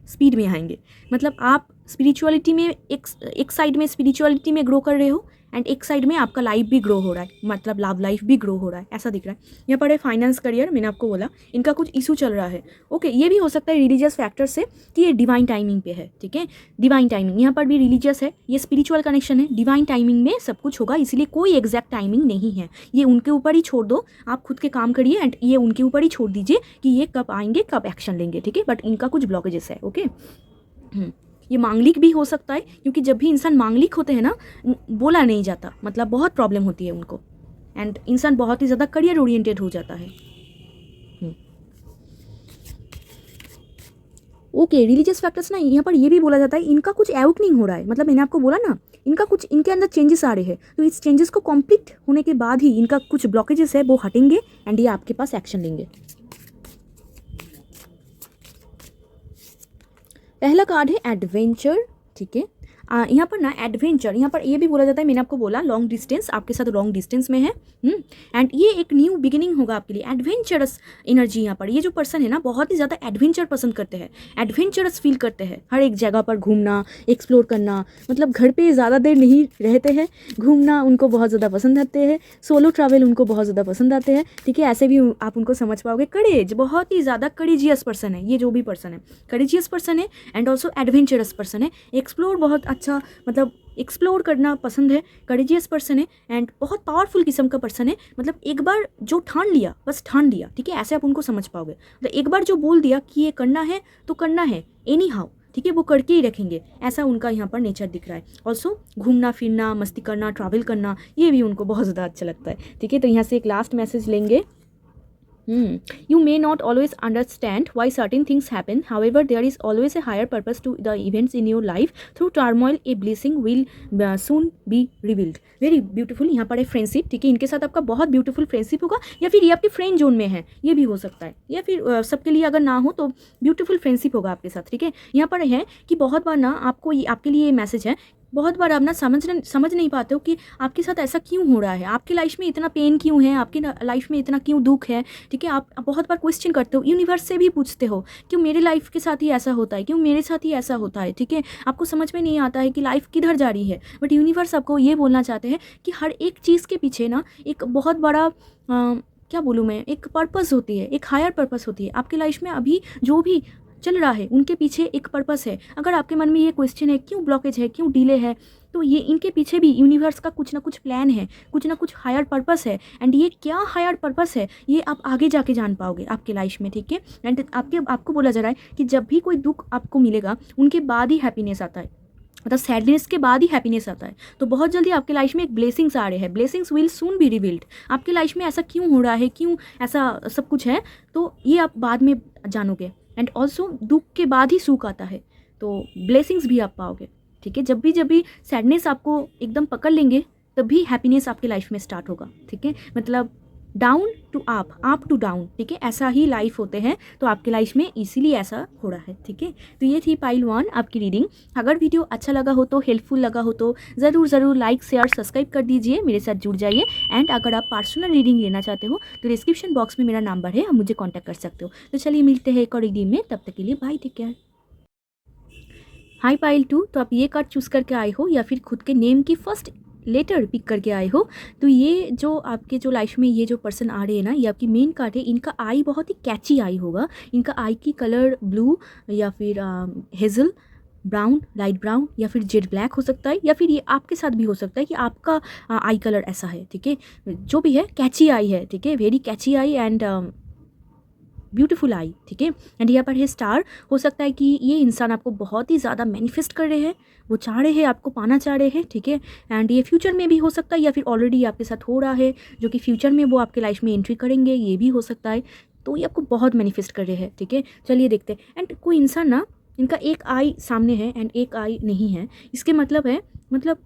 S2: स्पीड में आएंगे। मतलब आप स्पिरिचुअलिटी में एक साइड में स्पिरिचुअलिटी में ग्रो कर रहे हो, एंड एक साइड में आपका लाइफ भी ग्रो हो रहा है, मतलब लव लाइफ भी ग्रो हो रहा है, ऐसा दिख रहा है। यहाँ पर है फाइनेंस करियर, मैंने आपको बोला इनका कुछ इशू चल रहा है, ओके। ये भी हो सकता है रिलीजियस फैक्टर से कि ये डिवाइन टाइमिंग पे है, ठीक है। डिवाइन टाइमिंग यहाँ पर भी रिलीजियस है, ये स्पिरिचुअल कनेक्शन है, डिवाइन टाइमिंग में सब कुछ होगा, इसलिए कोई एग्जैक्ट टाइमिंग नहीं है, ये उनके ऊपर ही छोड़ दो, आप खुद के काम करिए, एंड ये उनके ऊपर ही छोड़ दीजिए कि ये कब आएंगे, कब एक्शन लेंगे, ठीक है। बट इनका कुछ ब्लॉकेजेस है, ओके। ये मांगलिक भी हो सकता है, क्योंकि जब भी इंसान मांगलिक होते हैं ना, बोला नहीं जाता, मतलब बहुत प्रॉब्लम होती है उनको, एंड इंसान बहुत ही ज़्यादा करियर ओरिएंटेड हो जाता है। ओके, रिलीजियस फैक्टर्स ना, यहाँ पर ये भी बोला जाता है इनका कुछ एवोकनिंग हो रहा है, मतलब मैंने आपको बोला ना इनका कुछ, इनके अंदर चेंजेस आ रहे हैं, तो इस चेंजेस को कंप्लीट होने के बाद ही इनका कुछ ब्लॉकेजेस है वो हटेंगे, एंड ये आपके पास एक्शन लेंगे। पहला कार्ड है एडवेंचर, ठीक है। यहाँ पर ना एडवेंचर, यहाँ पर ये भी बोला जाता है, मैंने आपको बोला लॉन्ग डिस्टेंस, आपके साथ लॉन्ग डिस्टेंस में है, एंड ये एक न्यू बिगिनिंग होगा आपके लिए, एडवेंचरस एनर्जी। यहाँ पर ये जो पर्सन है ना, बहुत ही ज़्यादा एडवेंचर पसंद करते हैं, एडवेंचरस फील करते हैं, हर एक जगह पर घूमना, एक्सप्लोर करना, मतलब घर पे ज़्यादा देर नहीं रहते हैं, घूमना उनको बहुत ज़्यादा पसंद आते हैं, सोलो ट्रैवल उनको बहुत ज़्यादा पसंद आते हैं, ठीक है। ऐसे भी आप उनको समझ पाओगे। करेज, बहुत ही ज़्यादा करेजियस पर्सन है, ये जो भी पर्सन है करेजियस पर्सन है, एंड ऑल्सो एडवेंचरस पर्सन है। एक्सप्लोर बहुत अच्छा, मतलब एक्सप्लोर करना पसंद है, करेजियस पर्सन है, एंड बहुत पावरफुल किस्म का पर्सन है। मतलब एक बार जो ठान लिया, बस ठान लिया, ठीक है, ऐसे आप उनको समझ पाओगे। मतलब एक बार जो बोल दिया कि ये करना है तो करना है, एनी हाउ, ठीक है, वो करके ही रखेंगे, ऐसा उनका यहाँ पर नेचर दिख रहा है। ऑल्सो घूमना फिरना, मस्ती करना, ट्रैवल करना, ये भी उनको बहुत ज़्यादा अच्छा लगता है, ठीक है। तो यहाँ से एक लास्ट मैसेज लेंगे। You may not always understand why certain things happen. However, there is always a higher purpose to the events in your life. Through turmoil, a blessing will soon be revealed. Very beautiful. यहाँ पर है friendship, ठीक है, इनके साथ आपका बहुत beautiful friendship होगा, या फिर ये आपके फ्रेंड जोन में है, ये भी हो सकता है, या फिर सबके लिए अगर ना हो तो ब्यूटीफुल फ्रेंडशिप होगा आपके साथ, ठीक है। यहाँ पर है कि बहुत बार ना आपको आपके लिए ये मैसेज है, बहुत बार आप ना समझ नहीं पाते हो कि आपके साथ ऐसा क्यों हो रहा है, आपकी लाइफ में इतना पेन क्यों है, आपकी लाइफ में इतना क्यों दुख है, ठीक है। आप बहुत बार क्वेश्चन करते हो, यूनिवर्स से भी पूछते हो क्यों मेरे लाइफ के साथ ही ऐसा होता है, क्यों मेरे साथ ही ऐसा होता है, ठीक है। आपको समझ में नहीं आता है कि लाइफ किधर जा रही है, बट यूनिवर्स आपको ये बोलना चाहते हैं कि हर एक चीज़ के पीछे ना एक बहुत बड़ा क्या बोलूँ मैं, एक पर्पस होती है, एक हायर पर्पस होती है। आपकी लाइफ में अभी जो भी चल रहा है उनके पीछे एक पर्पस है। अगर आपके मन में ये क्वेश्चन है क्यों ब्लॉकेज है, क्यों डिले है, तो ये इनके पीछे भी यूनिवर्स का कुछ ना कुछ प्लान है, कुछ ना कुछ हायर पर्पस है। एंड ये क्या हायर पर्पस है ये आप आगे जाके जान पाओगे आपके लाइफ में, ठीक है। एंड आपको बोला जा रहा है कि जब भी कोई दुख आपको मिलेगा उनके बाद ही हैप्पीनेस आता है, मतलब सैडनेस के बाद ही हैप्पीनेस आता है। तो बहुत जल्दी आपके लाइफ में एक ब्लेसिंग्स आ रहे हैं, blessings will soon be revealed. आपके लाइफ में ऐसा क्यों हो रहा है, क्यों ऐसा सब कुछ है, तो ये आप बाद में जानोगे। एंड ऑल्सो दुख के बाद ही सुख आता है, तो ब्लेसिंग्स भी आप पाओगे, ठीक है। जब भी सैडनेस आपको एकदम पकड़ लेंगे तभी हैप्पीनेस आपके लाइफ में स्टार्ट होगा, ठीक है। मतलब down to up to down, ठीक है, ऐसा ही लाइफ होते हैं। तो आपके लाइफ में इसीलिए ऐसा हो रहा है, ठीक है। तो ये थी पाइल 1 आपकी रीडिंग। अगर वीडियो अच्छा लगा हो तो, हेल्पफुल लगा हो तो ज़रूर लाइक शेयर सब्सक्राइब कर दीजिए, मेरे साथ जुड़ जाइए। एंड अगर आप पर्सनल रीडिंग लेना चाहते हो तो डिस्क्रिप्शन बॉक्स में मेरा नंबर है, आप मुझे कॉन्टैक्ट कर सकते हो। तो चलिए मिलते हैं एक और रीडिंग में, तब तक के लिए bye, take care. High pile 2, तो आप ये कार्ड चूज़ करके आए हो या फिर खुद के नेम की फर्स्ट लेटर पिक करके आए हो। तो ये जो आपके जो लाइफ में ये जो पर्सन आ रहे हैं ना, ये आपकी मेन कार्ड है। इनका आई बहुत ही कैची आई होगा, इनका आई की कलर ब्लू या फिर हेज़ल ब्राउन, लाइट ब्राउन या फिर जेड ब्लैक हो सकता है, या फिर ये आपके साथ भी हो सकता है कि आपका आई कलर ऐसा है, ठीक है। जो भी है कैची आई है, ठीक है, very catchy I and beautiful I, ठीक है। एंड यहाँ पर है स्टार। हो सकता है कि ये इंसान आपको बहुत ही ज़्यादा मैनिफेस्ट कर रहे हैं, वो चाह रहे हैं, आपको पाना चाह रहे हैं, ठीक है। एंड ये फ्यूचर में भी हो सकता है या फिर ऑलरेडी आपके साथ हो रहा है, जो कि फ्यूचर में वो आपके लाइफ में एंट्री करेंगे, ये भी हो सकता है। तो ये आपको बहुत मैनिफेस्ट कर रहे हैं, ठीक है। चलिए देखते हैं। एंड कोई इंसान ना, इनका एक आई सामने है एंड एक आई नहीं है, इसके मतलब है, मतलब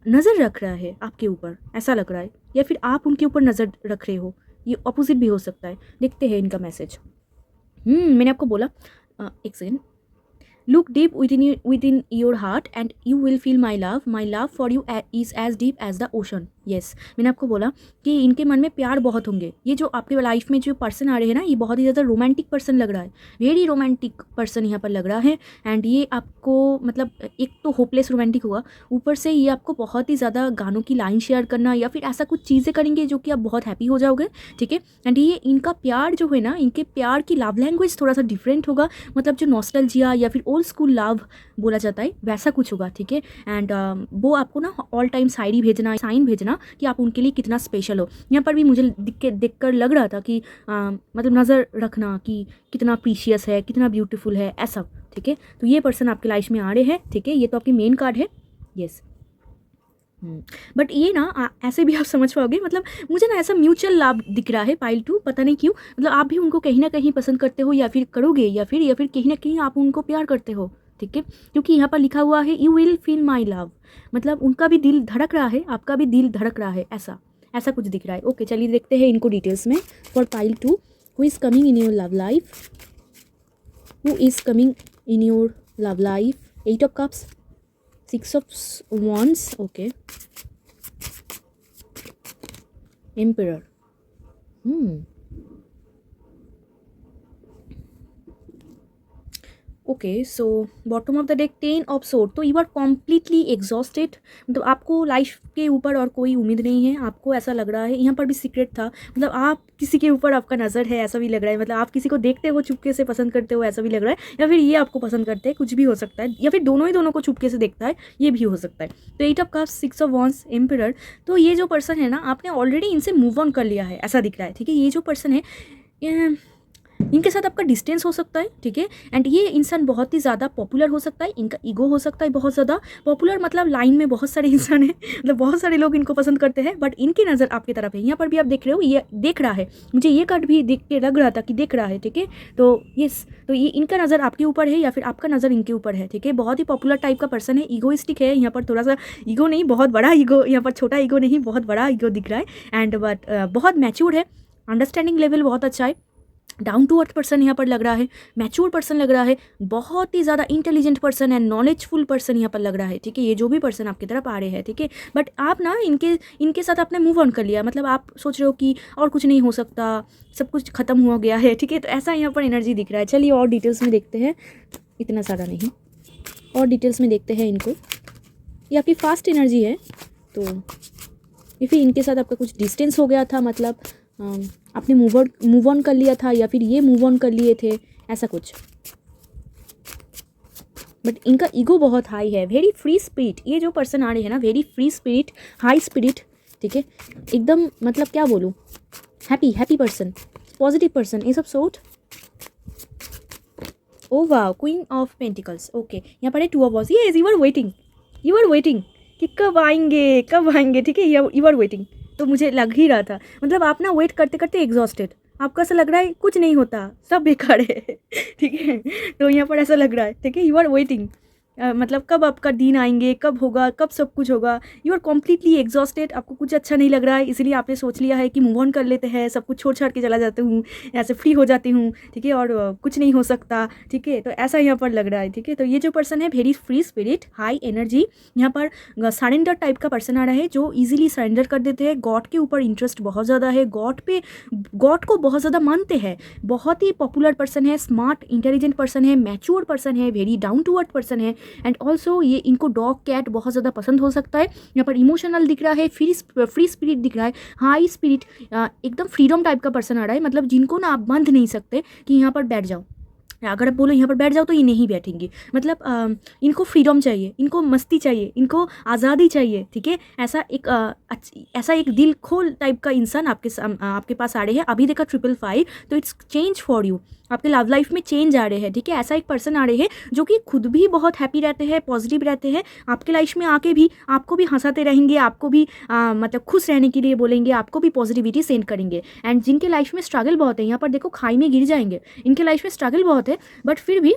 S2: नज़र रख रहा है आपके ऊपर, ऐसा लग रहा है, या फिर आप उनके ऊपर नज़र रख रहे हो, ये अपोजिट भी हो सकता है। देखते हैं इनका मैसेज। मैंने आपको बोला, एक second. Look deep within your heart and you will feel my love for you is as deep as the ocean. Yes, मैंने आपको बोला कि इनके मन में प्यार बहुत होंगे। ये जो आपके लाइफ में जो पर्सन आ रहे हैं ना, ये बहुत ही ज़्यादा रोमांटिक पर्सन लग रहा है, वेरी रोमांटिक पर्सन यहाँ पर लग रहा है। एंड ये आपको, मतलब एक तो होपलेस रोमांटिक होगा, ऊपर से ये आपको बहुत ही ज़्यादा गानों की लाइन शेयर करना या फिर ऐसा कुछ चीज़ें करेंगे जो कि आप बहुत हैप्पी हो जाओगे, ठीक है। एंड ये इनका प्यार जो है ना, इनके प्यार की लव लैंग्वेज थोड़ा सा डिफरेंट होगा, मतलब जो नॉस्टैल्जिया या फिर ओल्ड स्कूल लव बोला जाता है वैसा कुछ होगा, ठीक है। एंड वो आपको ना ऑल टाइम साइन भेजना कि आप उनके लिए कितना स्पेशल हो। यहाँ पर भी मुझे देख कर लग रहा था कि मतलब नज़र रखना कि कितना प्रीशियस है, कितना ब्यूटीफुल है, ऐसा, ठीक है। तो ये पर्सन आपके लाइफ में आ रहे हैं, ठीक है। ये तो आपकी मेन कार्ड है, येस। बट ये ना ऐसे भी आप समझ पाओगे, मतलब मुझे ना ऐसा म्यूचुअल लाभ दिख रहा है पाइल 2, पता नहीं क्यों। मतलब आप भी उनको कहीं ना कहीं पसंद करते हो या फिर करोगे, या फिर कहीं ना कहीं आप उनको प्यार करते हो, ठीक है। क्योंकि यहाँ पर लिखा हुआ है you will feel my love, मतलब उनका भी दिल धड़क रहा है, आपका भी दिल धड़क रहा है, ऐसा कुछ दिख रहा है। ओके, चलिए देखते हैं इनको डिटेल्स में। For pile 2, who is coming in your love life, who is coming in your love life. 8 of cups, 6 of wands, okay, emperor, okay. So bottom of the deck 10 of sword. तो you are completely exhausted, मतलब आपको life के ऊपर और कोई उम्मीद नहीं है, आपको ऐसा लग रहा है। यहाँ पर भी सीक्रेट था, मतलब आप किसी के ऊपर आपका नज़र है, ऐसा भी लग रहा है। मतलब आप किसी को देखते हो, चुपके से पसंद करते हो, ऐसा भी लग रहा है। या फिर ये आपको पसंद करते हैं, कुछ भी हो सकता है, या फिर दोनों को चुपके से देखता है, ये भी हो सकता है। तो 8 of cups, 6 of wands, emperor. तो ये जो पर्सन है ना, आपने ऑलरेडी इनसे मूव ऑन कर लिया है, ऐसा दिख रहा है, ठीक है। ये जो पर्सन है इनके साथ आपका डिस्टेंस हो सकता है, ठीक है। एंड ये इंसान बहुत ही ज़्यादा पॉपुलर हो सकता है, इनका ईगो हो सकता है बहुत ज़्यादा पॉपुलर, मतलब लाइन में बहुत सारे इंसान हैं, मतलब बहुत सारे लोग इनको पसंद करते हैं, बट इनकी नज़र आपकी तरफ है। यहाँ पर भी आप देख रहे हो, ये देख रहा है, मुझे ये कार्ड भी देख के लग रहा था कि देख रहा है, ठीक है। तो यस, तो ये इनका नज़र आपके ऊपर है या फिर आपका नज़र इनके ऊपर है, ठीक है। बहुत ही पॉपुलर टाइप का पर्सन है, ईगोइस्टिक है, यहाँ पर थोड़ा सा ईगो नहीं, बहुत बड़ा ईगो, यहाँ पर छोटा ईगो नहीं, बहुत बड़ा ईगो दिख रहा है। एंड बट बहुत मैच्योर है, अंडरस्टैंडिंग लेवल बहुत अच्छा है, डाउन टू अर्थ पर्सन यहाँ पर लग रहा है, मैच्योर पर्सन लग रहा है, बहुत ही ज़्यादा इंटेलिजेंट पर्सन है, नॉलेजफुल पर्सन यहाँ पर लग रहा है, ठीक है। ये जो भी पर्सन आपकी तरफ आ रहे हैं, ठीक है, बट आप ना इनके साथ आपने मूव ऑन कर लिया, मतलब आप सोच रहे हो कि और कुछ नहीं हो सकता, सब कुछ खत्म हो गया है, ठीक है। तो ऐसा यहाँ पर एनर्जी दिख रहा है। चलिए और डिटेल्स में देखते हैं, इतना सारा नहीं, और डिटेल्स में देखते हैं इनको। ये आपकी फास्ट एनर्जी है, तो या फिर इनके साथ आपका कुछ डिस्टेंस हो गया था, मतलब आपने मूव ऑन कर लिया था, या फिर ये मूव ऑन कर लिए थे, ऐसा कुछ। बट इनका ईगो बहुत हाई है, वेरी फ्री स्पिरिट। ये जो पर्सन आ रहे हैं ना, very free spirit, high spirit, ठीक है, एकदम मतलब क्या बोलूँ, हैप्पी पर्सन, पॉजिटिव पर्सन, ये सब सोच। ओ वाह, क्वीन ऑफ पेंटिकल्स, ओके। यहाँ पर है टू ऑफ वॉन्ड्स, ये यू आर वेटिंग कि कब आएंगे, ठीक है, यू आर वेटिंग। तो मुझे लग ही रहा था, मतलब आप ना वेट करते करते एग्जॉस्टेड, आपको ऐसा लग रहा है कुछ नहीं होता, सब बेकार है, ठीक है। तो यहाँ पर ऐसा लग रहा है, ठीक है, यू आर वेटिंग, मतलब कब आपका दिन आएंगे, कब होगा, कब सब कुछ होगा। यू आर कम्प्लीटली एग्जॉस्टेड, आपको कुछ अच्छा नहीं लग रहा है, इसलिए आपने सोच लिया है कि मूव ऑन कर लेते हैं, सब कुछ छोड़ छाड़ के चला जाती हूँ, ऐसे फ्री हो जाती हूँ, ठीक है, और कुछ नहीं हो सकता, ठीक है। तो ऐसा यहाँ पर लग रहा है, ठीक है। तो ये जो पर्सन है, very free spirit, high energy, यहाँ पर सरेंडर टाइप का पर्सन आ रहा है, जो ईजिली सरेंडर कर देते हैं। गॉड के ऊपर इंटरेस्ट बहुत ज़्यादा है, गॉड को बहुत ज़्यादा मानते हैं, बहुत ही पॉपुलर पर्सन है, स्मार्ट इंटेलिजेंट पर्सन है, मैच्योर पर्सन है, very down to earth person है। एंड ऑल्सो ये इनको डॉग कैट बहुत ज़्यादा पसंद हो सकता है। यहाँ पर इमोशनल दिख रहा है, फ्री स्पिरिट दिख रहा है, हाई स्पिरिट, एकदम फ्रीडम टाइप का पर्सन आ रहा है, मतलब जिनको ना आप बंध नहीं सकते कि यहाँ पर बैठ जाओ, अगर आप बोलो यहाँ पर बैठ जाओ तो ये नहीं बैठेंगे, मतलब इनको फ्रीडम चाहिए, इनको मस्ती चाहिए, इनको आज़ादी चाहिए, ठीक है। ऐसा एक दिल खोल टाइप का इंसान आपके पास आ रहे हैं। अभी देखा 555, तो इट्स चेंज फॉर यू, आपके लव लाइफ में चेंज आ रहे हैं, ठीक है। ऐसा एक पर्सन आ रहे हैं जो कि खुद भी बहुत हैप्पी रहते हैं, पॉजिटिव रहते हैं, आपके लाइफ में आके भी आपको भी हंसाते रहेंगे, आपको भी मतलब खुश रहने के लिए बोलेंगे, आपको भी पॉजिटिविटी सेंड करेंगे। एंड जिनके लाइफ में स्ट्रगल बहुत है, यहाँ पर देखो खाई में गिर जाएंगे, इनके लाइफ में स्ट्रगल बहुत है, बट फिर भी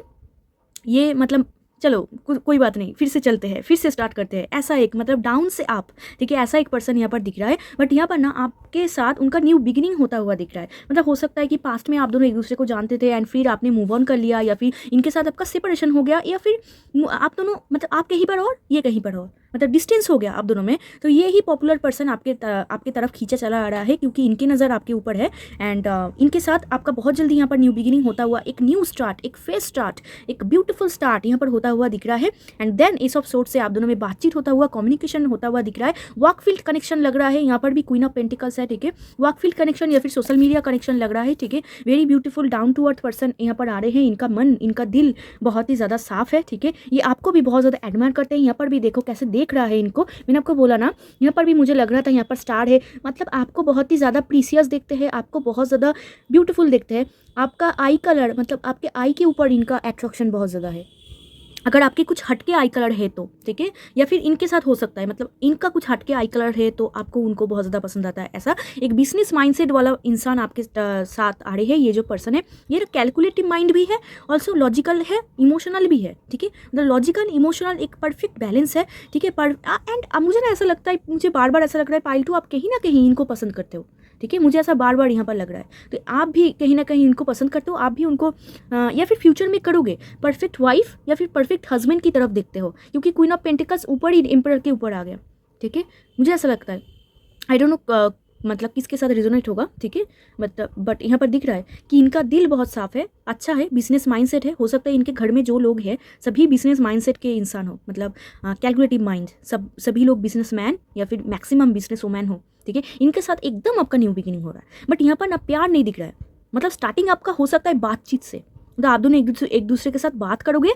S2: ये मतलब चलो कोई बात नहीं, फिर से चलते हैं, फिर से स्टार्ट करते हैं, ऐसा एक मतलब डाउन से अप, ठीक है, ऐसा एक पर्सन यहाँ पर दिख रहा है। बट यहाँ पर ना आपके साथ उनका न्यू बिगिनिंग होता हुआ दिख रहा है, मतलब हो सकता है कि पास्ट में आप दोनों एक दूसरे को जानते थे एंड फिर आपने मूव ऑन कर लिया, या फिर इनके साथ आपका सेपरेशन हो गया, या फिर आप दोनों मतलब आप कहीं पर और ये कहीं पर और, मतलब डिस्टेंस हो गया आप दोनों में। तो ये ही पॉपुलर पर्सन आपके तरफ खींचा चला आ रहा है, क्योंकि इनकी नज़र आपके ऊपर है। एंड इनके साथ आपका बहुत जल्दी यहाँ पर न्यू बिगिनिंग होता हुआ, एक न्यू स्टार्ट, एक फ्रेश स्टार्ट, एक ब्यूटीफुल स्टार्ट यहाँ पर होता हुआ दिख रहा है। And then ace of swords से आप दोनों में बातचीत होता हुआ, कम्युनिकेशन होता हुआ दिख रहा है। वर्कफील्ड कनेक्शन लग रहा है, यहाँ पर भी क्वीन ऑफ पेंटिकल्स है, ठीक है। वर्कफील्ड कनेक्शन या फिर सोशल मीडिया कनेक्शन लग रहा है, ठीक है। Very beautiful down to earth person यहाँ पर आ रहे हैं, इनका मन, इनका दिल बहुत ही ज़्यादा साफ है, ठीक है। ये आपको भी बहुत ज़्यादा एडमायर करते हैं। यहाँ पर भी देखो कैसे देख रहा है इनको, मैंने आपको बोला ना, यहाँ पर भी मुझे लग रहा था यहाँ पर स्टार है, मतलब आपको बहुत ही ज़्यादा प्रीसियस देखते हैं, आपको बहुत ज़्यादा ब्यूटीफुल देखते हैं। आपका आई कलर, मतलब आपके आई के ऊपर इनका अट्रैक्शन बहुत ज़्यादा है। अगर आपके कुछ हटके आई कलर है तो, ठीक है, या फिर इनके साथ हो सकता है, मतलब इनका कुछ हटके आई कलर है तो आपको उनको बहुत ज़्यादा पसंद आता है। ऐसा एक बिजनेस माइंडसेट वाला इंसान आपके साथ आ रहे हैं। ये जो पर्सन है, ये कैलकुलेटिव माइंड भी है, ऑल्सो लॉजिकल है, इमोशनल भी है, ठीक है। मतलब लॉजिकल इमोशनल एक परफेक्ट बैलेंस है, ठीक है। एंड मुझे ना ऐसा लगता है, मुझे बार बार ऐसा लग रहा है पाइल2 आप कहीं ना कहीं इनको पसंद करते हो, ठीक है। मुझे ऐसा बार बार यहाँ पर लग रहा है, तो आप भी कहीं ना कहीं इनको पसंद करते हो, आप भी उनको या फिर फ्यूचर में करोगे परफेक्ट वाइफ या फिर परफेक्ट हस्बैंड की तरफ देखते हो, क्योंकि क्वीन ऑफ पेंटिकल्स ऊपर ही एम्परर के ऊपर आ गया, ठीक है। मुझे ऐसा लगता है, आई डोंट नो मतलब किसके साथ रिजोनेट होगा, ठीक है, बट यहाँ पर दिख रहा है कि इनका दिल बहुत साफ है, अच्छा है, बिजनेस माइंडसेट है। हो सकता है इनके घर में जो लोग हैं सभी बिजनेस माइंडसेट के इंसान हो, मतलब कैलकुलेटिव माइंड, सभी लोग बिजनेसमैन या फिर मैक्सिमम बिजनेस वुमैन हो, ठीक है। इनके साथ एकदम आपका न्यू बिगिनिंग हो रहा है, बट यहाँ पर ना प्यार नहीं दिख रहा है, मतलब स्टार्टिंग आपका हो सकता है बातचीत से, मतलब आप दोनों एक दूसरे के साथ बात करोगे।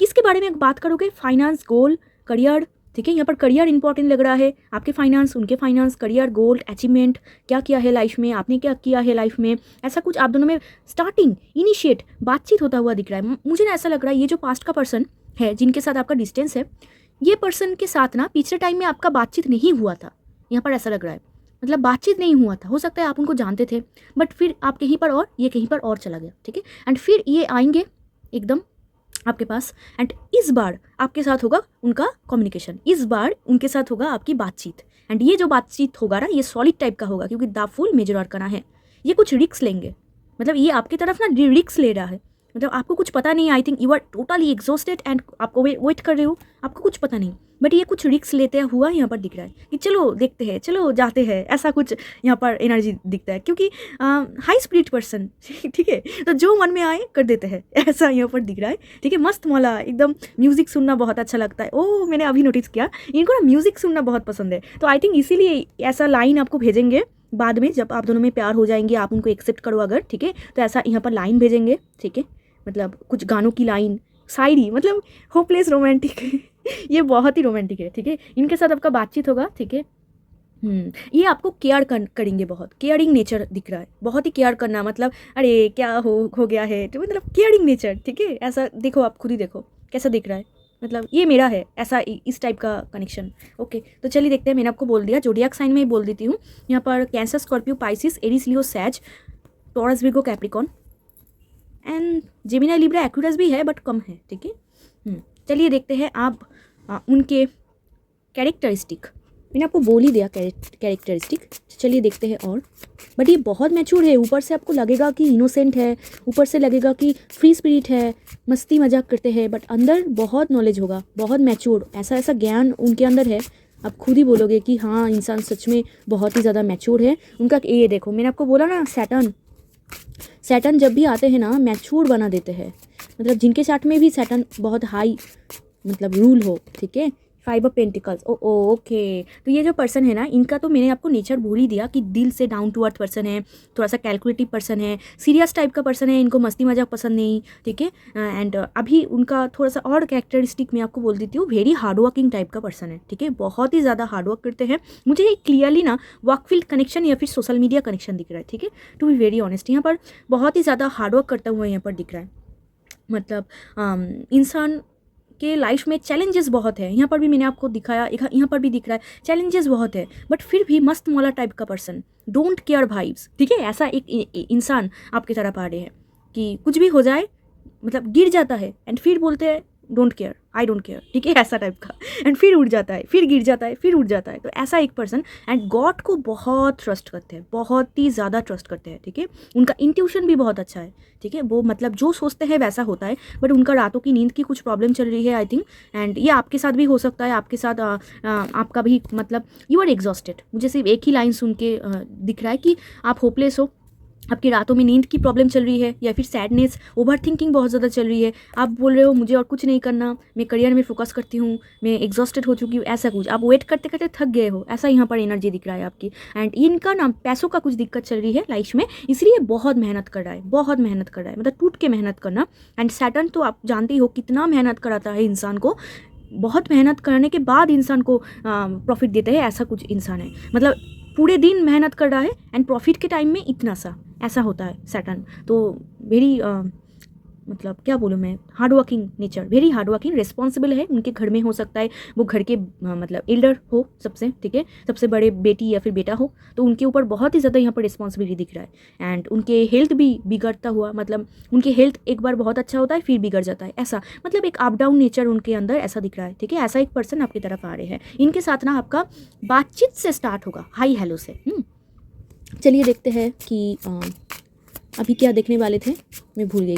S2: किसके बारे में बात करोगे? फाइनेंस, गोल, करियर, ठीक है। यहाँ पर करियर इंपॉर्टेंट लग रहा है, आपके फाइनेंस, उनके फाइनेंस, करियर, गोल, अचीवमेंट, क्या किया है लाइफ में, आपने क्या किया है लाइफ में, ऐसा कुछ आप दोनों में स्टार्टिंग, इनिशिएट, बातचीत होता हुआ दिख रहा है। मुझे ना ऐसा लग रहा है ये जो पास्ट का पर्सन है जिनके साथ आपका डिस्टेंस है, ये पर्सन के साथ ना पिछले टाइम में आपका बातचीत नहीं हुआ था, यहाँ पर ऐसा लग रहा है। मतलब बातचीत नहीं हुआ था, हो सकता है आप उनको जानते थे बट फिर आप कहीं पर और, ये कहीं पर और चला गया, ठीक है। एंड फिर ये आएंगे एकदम आपके पास, एंड इस बार आपके साथ होगा उनका कम्युनिकेशन, इस बार उनके साथ होगा आपकी बातचीत। एंड ये जो बातचीत होगा ना, ये सॉलिड टाइप का होगा क्योंकि द फूल मेजर आर्काना है। ये कुछ रिक्स लेंगे, मतलब ये आपकी तरफ ना रिक्स ले रहा है, मतलब आपको कुछ पता नहीं, I think you are totally exhausted and आपको वेट कर रहे हो, आपको कुछ पता नहीं, बट ये कुछ रिक्स लेते हुआ यहाँ पर दिख रहा है कि चलो देखते हैं, चलो जाते हैं, ऐसा कुछ यहाँ पर एनर्जी दिखता है क्योंकि हाई स्पिरिट पर्सन, ठीक है। तो जो मन में आए कर देते हैं, ऐसा यहाँ पर दिख रहा है, ठीक है। मस्त मौला एकदम, म्यूज़िक सुनना बहुत अच्छा लगता है। ओह, मैंने अभी नोटिस किया इनको ना म्यूज़िक सुनना बहुत पसंद है, तो आई थिंक इसीलिए ऐसा लाइन आपको भेजेंगे बाद में, जब आप दोनों में प्यार हो जाएंगे, आप उनको एक्सेप्ट करो अगर, ठीक है, तो ऐसा यहाँ पर लाइन भेजेंगे, ठीक है। मतलब कुछ गानों की लाइन, शायरी, मतलब होपलेस रोमांटिक ये बहुत ही रोमांटिक है, ठीक है। इनके साथ आपका बातचीत होगा, ठीक है। ये आपको केयर करेंगे, बहुत केयरिंग नेचर दिख रहा है, बहुत ही केयर करना, मतलब अरे क्या हो गया है, तो मतलब केयरिंग नेचर, ठीक है। ऐसा देखो, आप खुद ही देखो कैसा दिख रहा है, मतलब ये मेरा है, ऐसा इस टाइप का कनेक्शन। ओके, तो चलिए देखते हैं। मैंने आपको बोल दिया, जोडियाक साइन में ही बोल देती हूँ। यहाँ पर Cancer, Scorpio, Pisces, Aries, Leo, Sag, Taurus, Virgo, Capricorn and Gemini, Libra, Aquarius भी है बट कम है, ठीक है। चलिए देखते हैं आप उनके कैरेक्टरिस्टिक, मैंने आपको बोल ही दिया कैरेक्टरिस्टिक। चलिए देखते हैं और, बट ये बहुत मैच्योर है, ऊपर से आपको लगेगा कि इनोसेंट है, ऊपर से लगेगा कि फ्री स्पिरिट है, मस्ती मजाक करते हैं, बट अंदर बहुत नॉलेज होगा, बहुत मैच्योर, ऐसा ऐसा ज्ञान उनके अंदर है, आप खुद ही बोलोगे कि हाँ इंसान सच में बहुत ही ज़्यादा मैच्योर है। उनका ये देखो, मैंने आपको बोला ना, सैटर्न जब भी आते हैं ना मैच्योर बना देते हैं, मतलब जिनके चार्ट में भी सैटर्न बहुत हाई मतलब रूल हो, ठीक है। 5 ऑफ पेंटिकल्स, ओके। तो ये जो पर्सन है ना, इनका तो मैंने आपको नेचर बोल ही दिया कि दिल से डाउन टू अर्थ पर्सन है, थोड़ा सा कैलकुलेटिव पर्सन है, सीरियस टाइप का पर्सन है, इनको मस्ती मजाक पसंद नहीं, ठीक है। एंड अभी उनका थोड़ा सा और कैरेक्टरिस्टिक मैं आपको बोल देती हूँ, वेरी हार्ड वर्किंग टाइप का पर्सन है, ठीक है। बहुत ही ज़्यादा हार्ड वर्क करते हैं, मुझे क्लियरली ना वर्कफील्ड कनेक्शन या फिर सोशल मीडिया कनेक्शन दिख रहा है, ठीक है। टू बी वेरी ऑनेस्ट, यहाँ पर बहुत ही ज़्यादा हार्ड वर्क करता हुआ यहाँ पर दिख रहा है, मतलब इंसान के लाइफ में चैलेंजेस बहुत है। यहाँ पर भी मैंने आपको दिखाया, यहाँ पर भी दिख रहा है चैलेंजेस बहुत है, बट फिर भी मस्त मौला टाइप का पर्सन, डोंट केयर वाइब्स, ठीक है। ऐसा एक इंसान आपकी तरफ आ रहे हैं कि कुछ भी हो जाए, मतलब गिर जाता है एंड फिर बोलते हैं don't care, I don't care, ठीक है, ऐसा टाइप का, एंड फिर उठ जाता है, फिर गिर जाता है, फिर उठ जाता है। तो ऐसा एक पर्सन, एंड गॉड को बहुत ट्रस्ट करते हैं, बहुत ही ज़्यादा ट्रस्ट करते हैं, ठीक है। उनका इंट्यूशन भी बहुत अच्छा है, ठीक है। वो मतलब जो सोचते हैं वैसा होता है, बट उनका रातों की नींद की कुछ प्रॉब्लम चल रही है आई थिंक, एंड ये आपके साथ भी हो सकता है, आपके साथ आपका भी, मतलब यू आर एग्जॉस्टेड। मुझे सिर्फ एक ही लाइन सुन के दिख रहा है कि आप होपलेस हो, आपकी रातों में नींद की प्रॉब्लम चल रही है, या फिर सैडनेस, ओवर थिंकिंग बहुत ज़्यादा चल रही है, आप बोल रहे हो मुझे और कुछ नहीं करना, मैं करियर में फोकस करती हूँ, मैं एग्जॉस्टेड हो चुकी हूँ, ऐसा कुछ, आप वेट करते करते थक गए हो, ऐसा यहाँ पर एनर्जी दिख रहा है आपकी। एंड इनका ना पैसों का कुछ दिक्कत चल रही है लाइफ में, इसलिए बहुत मेहनत कर रहा है, बहुत मेहनत कर रहा है, मतलब टूट के मेहनत करना। एंड सैटर्न तो आप जानते ही हो कितना मेहनत कराता है इंसान को, बहुत मेहनत करने के बाद इंसान को प्रॉफिट देते हैं, ऐसा कुछ इंसान है, मतलब पूरे दिन मेहनत कर रहा है एंड प्रॉफिट के टाइम में इतना सा, ऐसा होता है सैटर्न। तो वेरी मतलब क्या बोलूँ मैं, hard working nature, very hard working, responsible है। उनके घर में हो सकता है वो घर के मतलब एल्डर हो सबसे, ठीक है, सबसे बड़े बेटी या फिर बेटा हो, तो उनके ऊपर बहुत ही ज़्यादा यहाँ पर रिस्पॉन्सिबिलिटी दिख रहा है। एंड उनके हेल्थ भी बिगड़ता हुआ, मतलब उनके हेल्थ एक बार बहुत अच्छा होता है फिर बिगड़ जाता है, ऐसा मतलब एक अप डाउन नेचर उनके अंदर ऐसा दिख रहा है, ठीक है। ऐसा एक पर्सन आपकी तरफ आ रहे हैं, इनके साथ ना आपका बातचीत से स्टार्ट होगा, हाई हेलो से। चलिए देखते हैं कि अभी क्या देखने वाले थे, मैं भूल गई।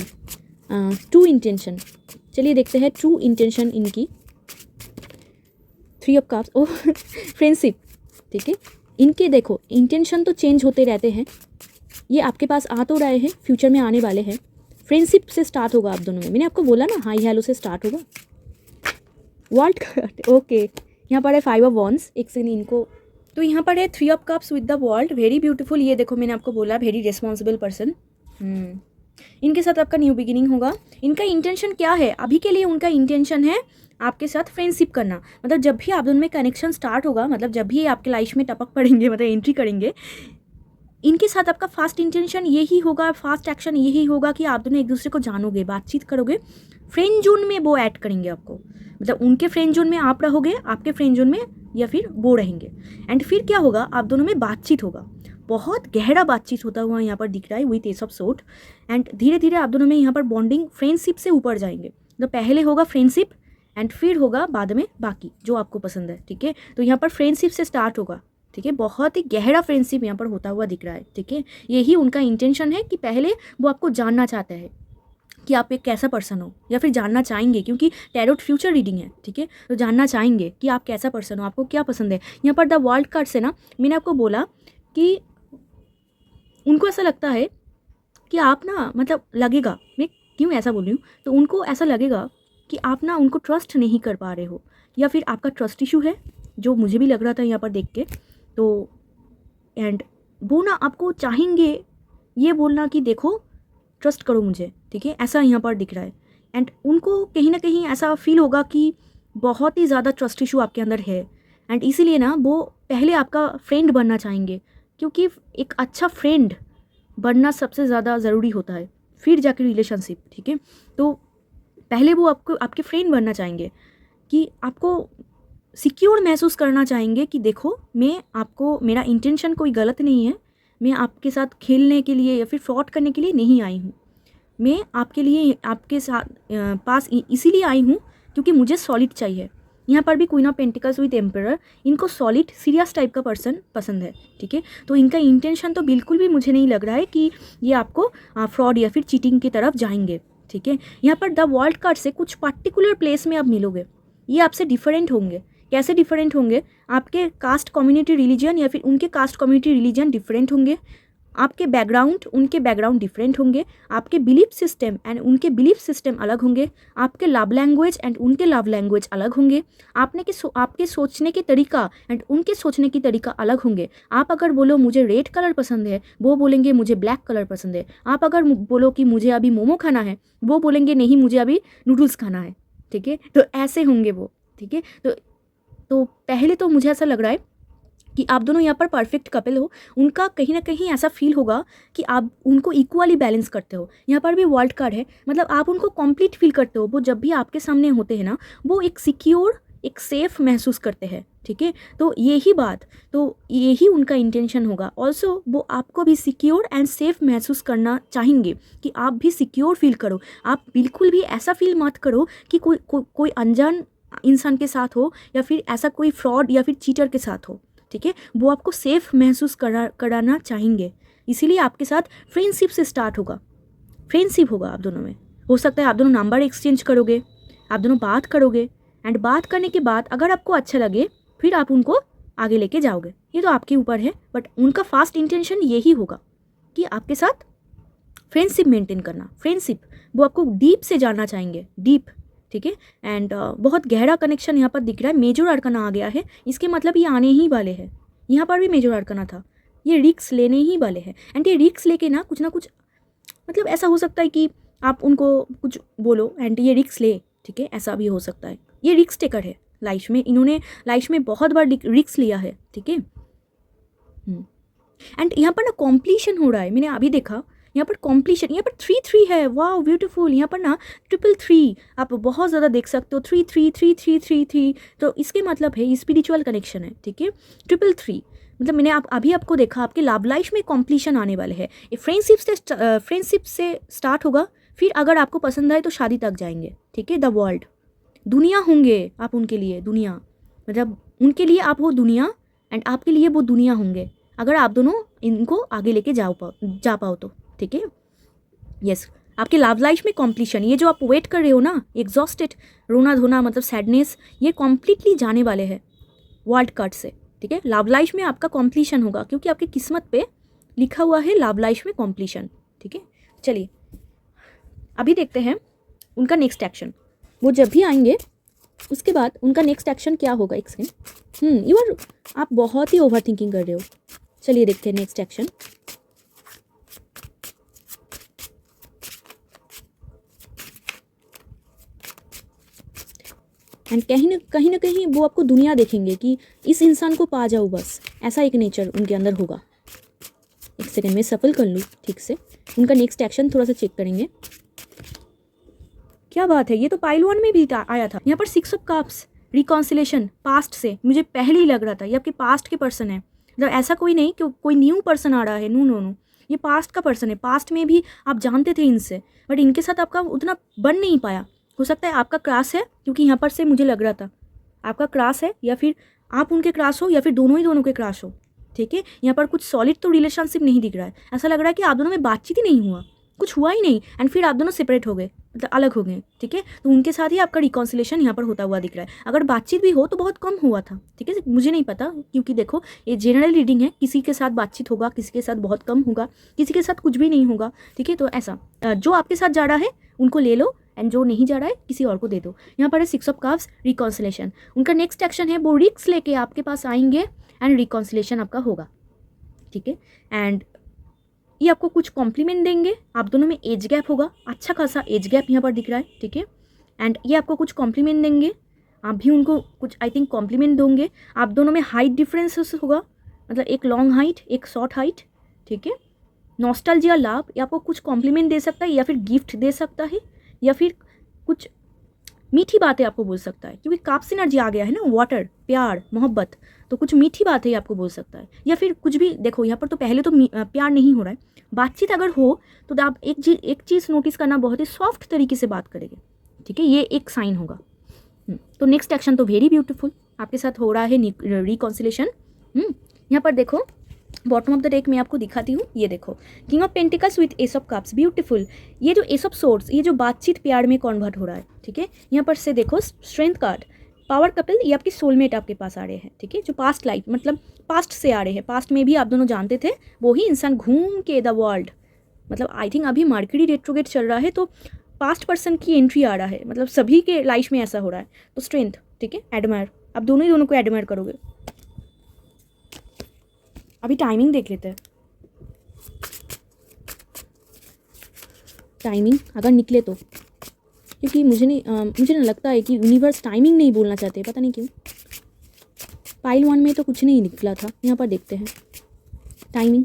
S2: ट्रू इंटेंशन, चलिए देखते हैं ट्रू इंटेंशन इनकी। 3 ऑफ कप्स, ओह फ्रेंडशिप, ठीक है। इनके देखो इंटेंशन तो चेंज होते रहते हैं, ये आपके पास आ तो रहे हैं, फ्यूचर में आने वाले हैं। फ्रेंडशिप से स्टार्ट होगा आप दोनों में, मैंने आपको बोला ना हाई हेलो से स्टार्ट होगा। वर्ल्ड कार्ड, ओके, यहाँ पर है 5 ऑफ वॉन्ड्स, एक सेकंड इनको, तो यहाँ पर है 3 of cups with the world, very beautiful. ये देखो मैंने आपको बोला वेरी रिस्पॉन्सिबल पर्सन, इनके साथ आपका न्यू बिगिनिंग होगा। इनका इंटेंशन क्या है अभी के लिए? उनका इंटेंशन है आपके साथ फ्रेंडशिप करना। मतलब जब भी आप दोनों में कनेक्शन स्टार्ट होगा, मतलब जब भी आपके लाइफ में टपक पड़ेंगे, मतलब एंट्री करेंगे, इनके साथ आपका फास्ट इंटेंशन यही होगा, फास्ट एक्शन यही होगा कि आप दोनों एक दूसरे को जानोगे, बातचीत करोगे, फ्रेंड जोन में वो ऐड करेंगे आपको। मतलब उनके फ्रेंड जोन में आप रहोगे, आपके फ्रेंड जोन में या फिर वो रहेंगे। एंड फिर क्या होगा, आप दोनों में बातचीत होगा, बहुत गहरा बातचीत होता हुआ यहाँ पर दिख रहा है with S of sword. And धीरे धीरे आप दोनों में यहाँ पर बॉन्डिंग फ्रेंडशिप से ऊपर जाएंगे। तो पहले होगा फ्रेंडशिप एंड फिर होगा बाद में बाकी जो आपको पसंद है, ठीक है। तो यहाँ पर फ्रेंडशिप से स्टार्ट होगा, ठीक है। बहुत ही गहरा फ्रेंडशिप यहाँ पर होता हुआ दिख रहा है, ठीक है। यही उनका इंटेंशन है कि पहले वो आपको जानना चाहता है कि आप एक कैसा पर्सन हो, या फिर जानना चाहेंगे, क्योंकि टैरोट फ्यूचर रीडिंग है, ठीक है। तो जानना चाहेंगे कि आप कैसा पर्सन हो, आपको क्या पसंद है। यहाँ पर द वर्ल्ड कार्ड से ना मैंने आपको बोला कि उनको ऐसा लगता है कि आप ना, मतलब लगेगा, मैं क्यों ऐसा बोल रही हूँ, तो उनको ऐसा लगेगा कि आप ना उनको ट्रस्ट नहीं कर पा रहे हो, या फिर आपका ट्रस्ट इशू है, जो मुझे भी लग रहा था यहाँ पर देख के। तो एंड वो ना आपको चाहेंगे ये बोलना कि देखो ट्रस्ट करो मुझे, ठीक है, ऐसा यहाँ पर दिख रहा है। एंड उनको कहीं ना कहीं ऐसा फील होगा कि बहुत ही ज़्यादा ट्रस्ट इशू आपके अंदर है, एंड इसीलिए ना वो पहले आपका फ्रेंड बनना चाहेंगे, क्योंकि एक अच्छा फ्रेंड बनना सबसे ज़्यादा ज़रूरी होता है, फिर जाके रिलेशनशिप, ठीक है। तो पहले वो आपको आपके फ्रेंड बनना चाहेंगे, कि आपको सिक्योर महसूस करना चाहेंगे कि देखो मैं आपको, मेरा इंटेंशन कोई गलत नहीं है, मैं आपके साथ खेलने के लिए या फिर फ्रॉड करने के लिए नहीं आई हूँ, मैं आपके लिए आपके साथ पास इसीलिए आई हूँ क्योंकि मुझे सॉलिड चाहिए। यहाँ पर भी queen of pentacles with emperor, इनको सॉलिड सीरियस टाइप का पर्सन पसंद है, ठीक है। तो इनका इंटेंशन तो बिल्कुल भी मुझे नहीं लग रहा है कि ये आपको फ्रॉड या फिर चीटिंग की तरफ जाएंगे, ठीक है। यहाँ पर द वर्ल्ड कार्ड से कुछ पर्टिकुलर प्लेस में आप मिलोगे, ये आपसे डिफरेंट होंगे। कैसे डिफरेंट होंगे? आपके कास्ट कम्युनिटी रिलीजन या फिर उनके कास्ट कम्युनिटी रिलीजन डिफरेंट होंगे, आपके बैकग्राउंड उनके बैकग्राउंड डिफरेंट होंगे, आपके बिलीफ सिस्टम एंड उनके बिलीफ सिस्टम अलग होंगे, आपके लव लैंग्वेज एंड उनके लव लैंग्वेज अलग होंगे, आपके सोचने के तरीका एंड उनके सोचने की तरीका अलग होंगे। आप अगर बोलो मुझे रेड कलर पसंद है, वो बोलेंगे मुझे ब्लैक कलर पसंद है। आप अगर बोलो कि मुझे अभी मोमो खाना है, वो बोलेंगे नहीं मुझे अभी नूडल्स खाना है, ठीक है। तो ऐसे होंगे वो, ठीक है। तो पहले तो मुझे ऐसा लग रहा है कि आप दोनों यहाँ पर परफेक्ट कपल हो। उनका कहीं ना कहीं ऐसा फील होगा कि आप उनको इक्वली बैलेंस करते हो। यहाँ पर भी वर्ल्ड कार्ड है, मतलब आप उनको कंप्लीट फील करते हो। वो जब भी आपके सामने होते हैं ना, वो एक सिक्योर, एक सेफ महसूस करते हैं, ठीक है। तो यही उनका इंटेंशन होगा। ऑल्सो वो आपको भी सिक्योर एंड सेफ महसूस करना चाहेंगे कि आप भी सिक्योर फील करो। आप बिल्कुल भी ऐसा फील मत करो कि कोई अनजान इंसान के साथ हो, या फिर ऐसा कोई फ्रॉड या फिर चीटर के साथ हो, ठीक है। वो आपको सेफ महसूस कराना चाहेंगे, इसीलिए आपके साथ फ्रेंडशिप से स्टार्ट होगा। फ्रेंडशिप होगा आप दोनों में। हो सकता है आप दोनों नंबर एक्सचेंज करोगे, आप दोनों बात करोगे, एंड बात करने के बाद अगर आपको अच्छा लगे फिर आप उनको आगे लेके जाओगे, ये तो आपके ऊपर है। बट उनका फास्ट इंटेंशन यही होगा कि आपके साथ फ्रेंडशिप मेंटेन करना। फ्रेंडशिप, वो आपको डीप से जानना चाहेंगे, डीप, ठीक है। एंड बहुत गहरा कनेक्शन यहाँ पर दिख रहा है। मेजर अरकाना आ गया है, इसके मतलब ये आने ही वाले हैं। यहाँ पर भी मेजर अरकाना था, ये रिक्स लेने ही वाले हैं। एंड ये रिक्स लेके ना कुछ मतलब ऐसा हो सकता है कि आप उनको कुछ बोलो एंड ये रिक्स ले, ठीक है, ऐसा भी हो सकता है। ये रिक्स टेकर है लाइफ में, इन्होंने लाइफ में बहुत बार रिक्स लिया है, ठीक है। एंड यहाँ पर ना कॉम्प्लीशन हो रहा है, मैंने अभी देखा यहाँ पर कॉम्प्लीशन, यहाँ पर 3-3 है, वाह ब्यूटीफुल। यहाँ पर ना 3-3 आप बहुत ज़्यादा देख सकते हो, 3-3-3-3-3-3। तो इसके मतलब है स्पिरिचुअल कनेक्शन है, ठीक है। 3-3 मतलब मैंने अभी आपको देखा, आपके लव लाइफ में कॉम्प्लीशन आने वाले हैं। ये फ्रेंडशिप से स्टार्ट होगा, फिर अगर आपको पसंद आए तो शादी तक जाएंगे, ठीक है। द वर्ल्ड, दुनिया होंगे आप उनके लिए, दुनिया, मतलब उनके लिए आप हो दुनिया एंड आपके लिए वो दुनिया होंगे, अगर आप दोनों इनको आगे लेके जा पाओ तो, ठीक है। यस, आपके लव लाइफ में कॉम्प्लीशन, ये जो आप वेट कर रहे हो ना, एग्जॉस्टेड, रोना धोना मतलब सैडनेस, ये कॉम्प्लीटली जाने वाले हैं वर्ल्ड कार्ड से, ठीक है। लव लाइफ में आपका कॉम्प्लीशन होगा, क्योंकि आपकी किस्मत पे लिखा हुआ है लव लाइफ में कॉम्प्लीशन, ठीक है। चलिए अभी देखते हैं उनका नेक्स्ट एक्शन। वो जब भी आएंगे उसके बाद उनका नेक्स्ट एक्शन क्या होगा। एक सेकेंड, आप बहुत ही ओवर थिंकिंग कर रहे हो। चलिए देखते हैं नेक्स्ट एक्शन। एंड कहीं ना कहीं वो आपको दुनिया देखेंगे कि इस इंसान को पा जाओ बस, ऐसा एक नेचर उनके अंदर होगा। एक सेकंड में सफल कर लूँ ठीक से। उनका नेक्स्ट एक्शन थोड़ा सा चेक करेंगे। क्या बात है, ये तो पाइल 1 में भी आया था। यहाँ पर 6 ऑफ कप्स, रिकॉन्सिलेशन पास्ट से, मुझे पहले ही लग रहा था ये आपके पास्ट के पर्सन है। मतलब ऐसा कोई नहीं कि कोई न्यू पर्सन आ रहा है, नो नो नो, ये पास्ट का पर्सन है। पास्ट में भी आप जानते थे इनसे, बट इनके साथ आपका उतना बन नहीं पाया। हो सकता है आपका क्रॉस है, क्योंकि यहाँ पर से मुझे लग रहा था आपका क्रॉस है, या फिर आप उनके क्रॉस हो, या फिर दोनों ही दोनों के क्रॉस हो। ठीक है, यहाँ पर कुछ सॉलिड तो रिलेशनशिप नहीं दिख रहा है। ऐसा लग रहा है कि आप दोनों में बातचीत ही नहीं हुआ, कुछ हुआ ही नहीं, एंड फिर आप दोनों सेपरेट हो गए, मतलब अलग हो गए। ठीक है, तो उनके साथ ही आपका रिकॉन्सिलेशन यहाँ पर होता हुआ दिख रहा है। अगर बातचीत भी हो तो बहुत कम हुआ था। ठीक है, मुझे नहीं पता, क्योंकि देखो ये जनरल रीडिंग है, किसी के साथ बातचीत होगा, किसी के साथ बहुत कम होगा, किसी के साथ कुछ भी नहीं होगा। ठीक है, तो ऐसा जो आपके साथ जा रहा है उनको ले लो, एंड जो नहीं जा रहा है किसी और को दे दो। यहाँ पर है 6 ऑफ कप्स, रिकॉन्सिलेशन। उनका नेक्स्ट एक्शन है वो रिक्स लेके आपके पास आएंगे एंड रिकॉन्सिलेशन आपका होगा। ठीक है, एंड ये आपको कुछ कॉम्प्लीमेंट देंगे। आप दोनों में एज गैप होगा, अच्छा खासा एज गैप यहाँ पर दिख रहा है। ठीक है, एंड ये आपको कुछ कॉम्प्लीमेंट देंगे, आप भी उनको कुछ आई थिंक कॉम्प्लीमेंट दोगे। आप दोनों में हाइट डिफरेंसेस होगा, मतलब एक लॉन्ग हाइट एक शॉर्ट हाइट। ठीक है, नॉस्टैल्जिया लाभ, ये आपको कुछ कॉम्प्लीमेंट दे सकता है, या फिर गिफ्ट दे सकता है, या फिर कुछ मीठी बातें आपको बोल सकता है, क्योंकि काप सिनर्जी आ गया है ना, वाटर, प्यार, मोहब्बत, तो कुछ मीठी बातें आपको बोल सकता है, या फिर कुछ भी। देखो यहाँ पर तो पहले तो प्यार नहीं हो रहा है, बातचीत अगर हो तो आप एक चीज़ नोटिस करना, बहुत ही सॉफ्ट तरीके से बात करेंगे। ठीक है, ये एक साइन होगा। तो नेक्स्ट एक्शन तो वेरी ब्यूटीफुल आपके साथ हो रहा है, रिकॉन्सिलेशन। यहाँ पर देखो बॉटम ऑफ द डेक मैं आपको दिखाती हूँ, ये देखो king of pentacles with S of cups, beautiful. ये जो एस ऑफ सोर्ड्स, ये जो बातचीत प्यार में कन्वर्ट हो रहा है। ठीक है, यहाँ पर से देखो स्ट्रेंथ कार्ड, पावर कपल, ये आपकी सोलमेट आपके पास आ रहे हैं। ठीक है, जो पास्ट लाइफ मतलब पास्ट से आ रहे हैं, पास्ट में भी आप दोनों जानते थे, वो ही इंसान घूम के द वर्ल्ड, मतलब आई थिंक अभी मर्क्यूरी रेट्रोग्रेड चल रहा है, तो पास्ट पर्सन की एंट्री आ रहा है, मतलब सभी के लाइफ में ऐसा हो रहा है। तो स्ट्रेंथ, ठीक है, एडमायर, आप दोनों ही दोनों को एडमायर करोगे। अभी टाइमिंग देख लेते हैं, टाइमिंग अगर निकले तो, क्योंकि मुझे ना लगता है कि यूनिवर्स टाइमिंग नहीं बोलना चाहते, पता नहीं क्यों। पाइल 1 में तो कुछ नहीं निकला था, यहाँ पर देखते हैं टाइमिंग।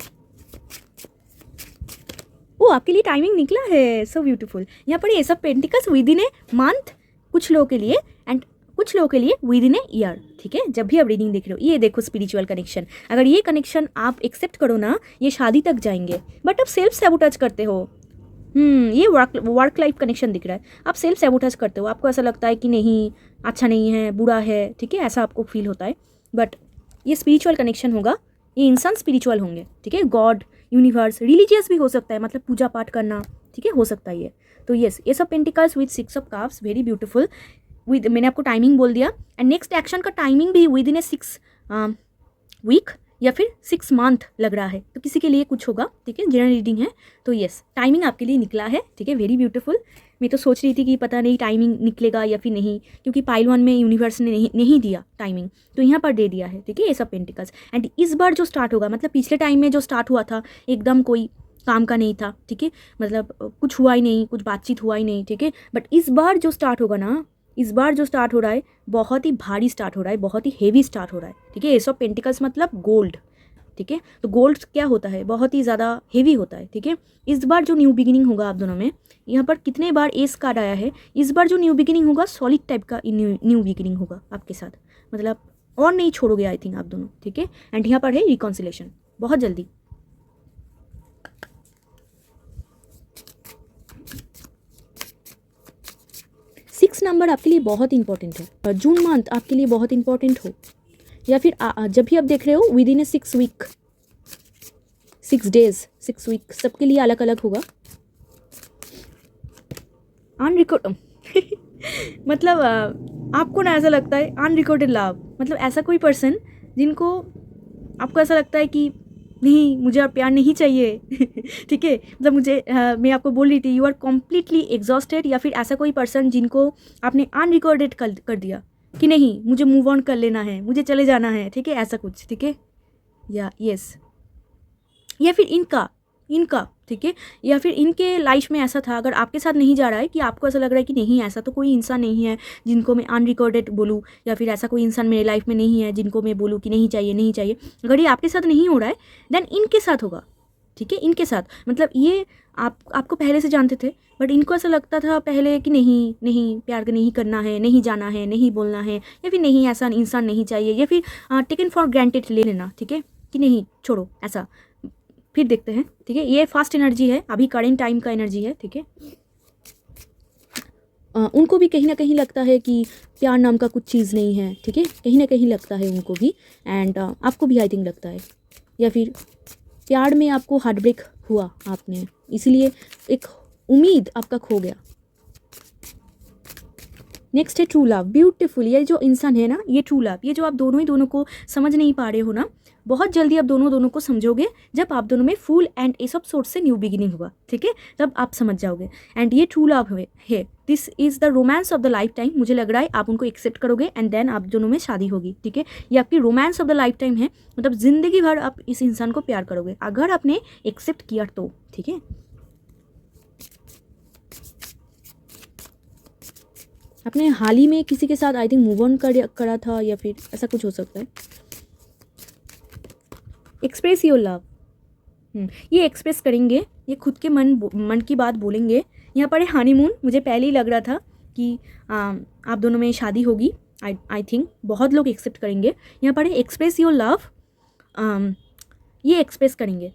S2: ओ, आपके लिए टाइमिंग निकला है, सो ब्यूटीफुल। यहाँ पर ये सब pentacles with in a month कुछ लोगों के लिए, एंड कुछ लोगों के लिए विद इन ए ईयर। ठीक है, जब भी आप रीडिंग देख रहे हो, ये देखो स्पिरिचुअल कनेक्शन, अगर ये कनेक्शन आप एक्सेप्ट करो ना, ये शादी तक जाएंगे। बट आप सेल्फ सैबोटेज करते हो। ये वर्क लाइफ कनेक्शन दिख रहा है, आप सेल्फ सैबोटेज करते हो, आपको ऐसा लगता है कि नहीं, अच्छा नहीं है, बुरा है। ठीक है, ऐसा आपको फील होता है, बट ये स्पिरिचुअल कनेक्शन होगा, ये इंसान स्पिरिचुअल होंगे। ठीक है, गॉड, यूनिवर्स, रिलीजियस भी हो सकता है, मतलब पूजा पाठ करना। ठीक है, हो सकता है ये। तो यस, ये सब pentacles with 6 of cups, very beautiful. With, मैंने आपको टाइमिंग बोल दिया, एंड नेक्स्ट एक्शन का टाइमिंग भी विद इन ए 6 वीक या फिर 6 मंथ लग रहा है, तो किसी के लिए कुछ होगा। ठीक है, जनरल रीडिंग है, तो यस टाइमिंग आपके लिए निकला है। ठीक है, वेरी ब्यूटीफुल। मैं तो सोच रही थी कि पता नहीं टाइमिंग निकलेगा या फिर नहीं, क्योंकि पाइल 1 में यूनिवर्स ने नहीं दिया टाइमिंग, तो यहाँ पर दे दिया है। ठीक है, ये सब पेंटिकल्स, एंड इस बार जो स्टार्ट होगा, मतलब पिछले टाइम में जो स्टार्ट हुआ था एकदम कोई काम का नहीं था। ठीक है, मतलब कुछ हुआ ही नहीं, कुछ बातचीत हुआ ही नहीं। ठीक है, बट इस बार जो स्टार्ट होगा ना, इस बार जो स्टार्ट हो रहा है बहुत ही भारी स्टार्ट हो रहा है, बहुत ही हेवी स्टार्ट हो रहा है। ठीक है, एस ऑफ पेंटिकल्स मतलब गोल्ड। ठीक है, तो गोल्ड क्या होता है, बहुत ही ज़्यादा हेवी होता है। ठीक है, इस बार जो न्यू बिगिनिंग होगा आप दोनों में, यहाँ पर कितने बार एस कार्ड आया है, इस बार जो न्यू बिगिनिंग होगा सॉलिड टाइप का न्यू बिगिनिंग होगा आपके साथ, मतलब और नहीं छोड़ोगे आई थिंक आप दोनों। ठीक है, एंड यहाँ पर है रिकॉन्सिलेशन, बहुत जल्दी। सिक्स नंबर आपके लिए बहुत इंपॉर्टेंट है, जून मंथ आपके लिए बहुत इंपॉर्टेंट हो, या फिर जब भी आप देख रहे हो within a 6 week, 6 days, 6 week, सबके लिए अलग अलग होगा। अनरिकॉर्ड मतलब आपको ना ऐसा लगता है अनरिकॉर्डेड लव, मतलब ऐसा कोई पर्सन जिनको आपको ऐसा लगता है कि नहीं, मुझे और प्यार नहीं चाहिए। ठीक है, मतलब मुझे मैं आपको बोल रही थी यू आर कम्प्लीटली एग्जॉस्टेड, या फिर ऐसा कोई पर्सन जिनको आपने अनरिकॉर्डेड कर दिया कि नहीं, मुझे मूव ऑन कर लेना है, मुझे चले जाना है। ठीक है, ऐसा कुछ। ठीक है, या यस, या फिर इनका इनका, ठीक है, या फिर इनके लाइफ में ऐसा था, अगर आपके साथ नहीं जा रहा है कि आपको ऐसा लग रहा है कि नहीं ऐसा तो कोई इंसान नहीं है जिनको मैं अनरिकॉर्डेड बोलूँ, या फिर ऐसा कोई इंसान मेरे लाइफ में नहीं है जिनको मैं बोलूँ कि नहीं चाहिए नहीं चाहिए, अगर ये आपके साथ नहीं हो रहा है देन इनके साथ होगा, ठीक है, इनके साथ। मतलब ये आपको पहले से जानते थे, बट इनको ऐसा लगता था पहले कि नहीं नहीं प्यार नहीं करना है, नहीं जाना है, नहीं बोलना है, या फिर नहीं ऐसा इंसान नहीं चाहिए, या फिर टेकन फॉर ग्रांटेड ले लेना, ठीक है, कि नहीं छोड़ो ऐसा। फिर देखते हैं, ठीक है, ये फास्ट एनर्जी है, अभी करेंट टाइम का एनर्जी है, ठीक है। उनको भी कहीं ना कहीं लगता है कि प्यार नाम का कुछ चीज़ नहीं है, ठीक है, कहीं ना कहीं लगता है उनको भी, एंड आपको भी आई थिंक लगता है, या फिर प्यार में आपको हार्ट ब्रेक हुआ आपने, इसलिए एक उम्मीद आपका खो गया। नेक्स्ट है ट्रू लव, ब्यूटीफुल। ये जो इंसान है ना, ये ट्रू लव, ये जो आप दोनों ही दोनों को समझ नहीं पा रहे हो ना, बहुत जल्दी आप दोनों को समझोगे जब आप दोनों में फुल एंड ये सब सोर्स से न्यू बिगिनिंग होगा, ठीक है, तब आप समझ जाओगे। एंड ये ट्रू लव है, this is the romance of the life time. मुझे लग रहा है आप उनको एक्सेप्ट करोगे एंड देन आप दोनों में शादी होगी, ठीक है, ये आपकी romance of the life time है, मतलब ज़िंदगी भर आप इस इंसान को प्यार करोगे अगर आपने एक्सेप्ट किया तो, ठीक है। आपने हाल ही में किसी के साथ आई थिंक मूव ऑन करा था, या फिर ऐसा कुछ हो सकता है। एक्सप्रेस योर लव, ये एक्सप्रेस करेंगे, ये खुद के मन की बात बोलेंगे। यहाँ पर है हनीमून, मुझे पहले ही लग रहा था कि आप दोनों में शादी होगी, आई थिंक बहुत लोग एक्सेप्ट करेंगे। यहाँ पर है एक्सप्रेस योर लव, ये एक्सप्रेस करेंगे,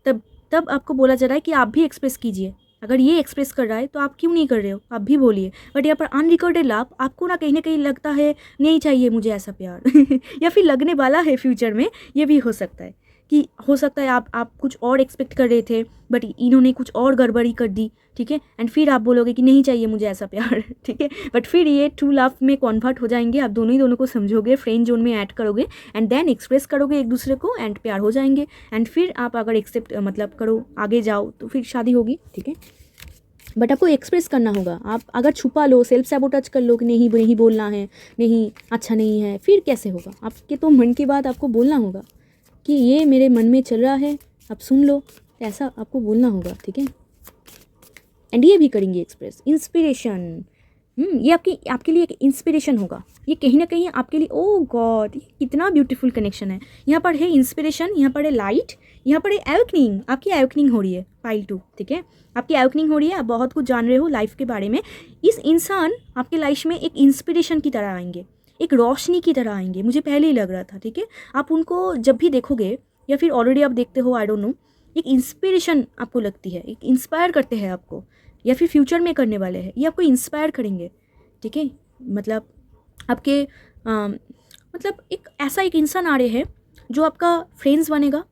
S2: तब आपको बोला जा रहा है कि आप भी एक्सप्रेस कीजिए। अगर ये एक्सप्रेस कर रहा है तो आप क्यों नहीं कर रहे हो, आप भी बोलिए। बट यहाँ पर अनरिकॉर्डेड लव, आपको ना कहीं ना लगता है नहीं चाहिए मुझे ऐसा प्यार या फिर लगने वाला है फ्यूचर में, ये भी हो सकता है कि हो सकता है आप कुछ और एक्सपेक्ट कर रहे थे बट इन्होंने कुछ और गड़बड़ी कर दी, ठीक है, एंड फिर आप बोलोगे कि नहीं चाहिए मुझे ऐसा प्यार ठीक है, बट फिर ये ट्रू लव में कन्वर्ट हो जाएंगे, आप दोनों ही दोनों को समझोगे, फ्रेंड जोन में ऐड करोगे एंड देन एक्सप्रेस करोगे एक दूसरे को एंड प्यार हो जाएंगे। एंड फिर आप अगर एक्सेप्ट मतलब करो, आगे जाओ तो फिर शादी होगी, ठीक है, बट आपको एक्सप्रेस करना होगा। आप अगर छुपा लो, सेल्फ सैबोटेज कर लो कि नहीं नहीं बोलना है, नहीं अच्छा नहीं है, फिर कैसे होगा। आपके तो मन की बात आपको बोलना होगा कि ये मेरे मन में चल रहा है, आप सुन लो, ऐसा आपको बोलना होगा, ठीक है। एंड ये भी करेंगे एक्सप्रेस इंस्पिरेशन, ये आपके लिए एक इंस्पिरेशन होगा, ये कहीं ना कहीं आपके लिए, ओह गॉड कितना ब्यूटीफुल कनेक्शन है। यहाँ पर है इंस्पिरेशन, यहाँ पर है लाइट, यहाँ पर है एवकनिंग, आपकी एवकनिंग हो रही है पाइल 2, ठीक है, आपकी एवकनिंग हो रही है, आप बहुत कुछ जान रहे हो लाइफ के बारे में। इस इंसान आपके लाइफ में एक इंस्पिरेशन की तरह आएंगे, एक रोशनी की तरह आएंगे, मुझे पहले ही लग रहा था, ठीक है। आप उनको जब भी देखोगे या फिर ऑलरेडी आप देखते हो, आई डोंट नो, एक इंस्पिरेशन आपको लगती है, एक इंस्पायर करते हैं आपको, या फिर फ्यूचर में करने वाले हैं, ये आपको इंस्पायर करेंगे, ठीक है। मतलब आपके मतलब एक ऐसा एक इंसान आ रहे हैं जो आपका फ्रेंड्स बनेगा,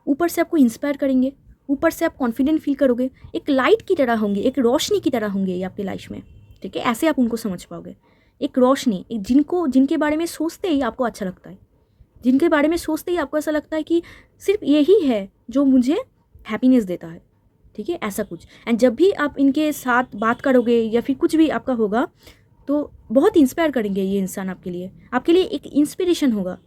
S2: ऊपर से आपको इंस्पायर करेंगे, ऊपर से आप कॉन्फिडेंट फील करोगे, एक लाइट की तरह होंगे, एक रोशनी की तरह होंगे ये आपकी लाइफ में, ठीक है, ऐसे आप उनको समझ पाओगे। एक रोशनी, एक जिनके बारे में सोचते ही आपको अच्छा लगता है, जिनके बारे में सोचते ही आपको ऐसा लगता है कि सिर्फ यही है जो मुझे हैप्पीनेस देता है, ठीक है, ऐसा कुछ। एंड जब भी आप इनके साथ बात करोगे या फिर कुछ भी आपका होगा तो बहुत इंस्पायर करेंगे ये इंसान आपके लिए एक इंस्पिरेशन होगा,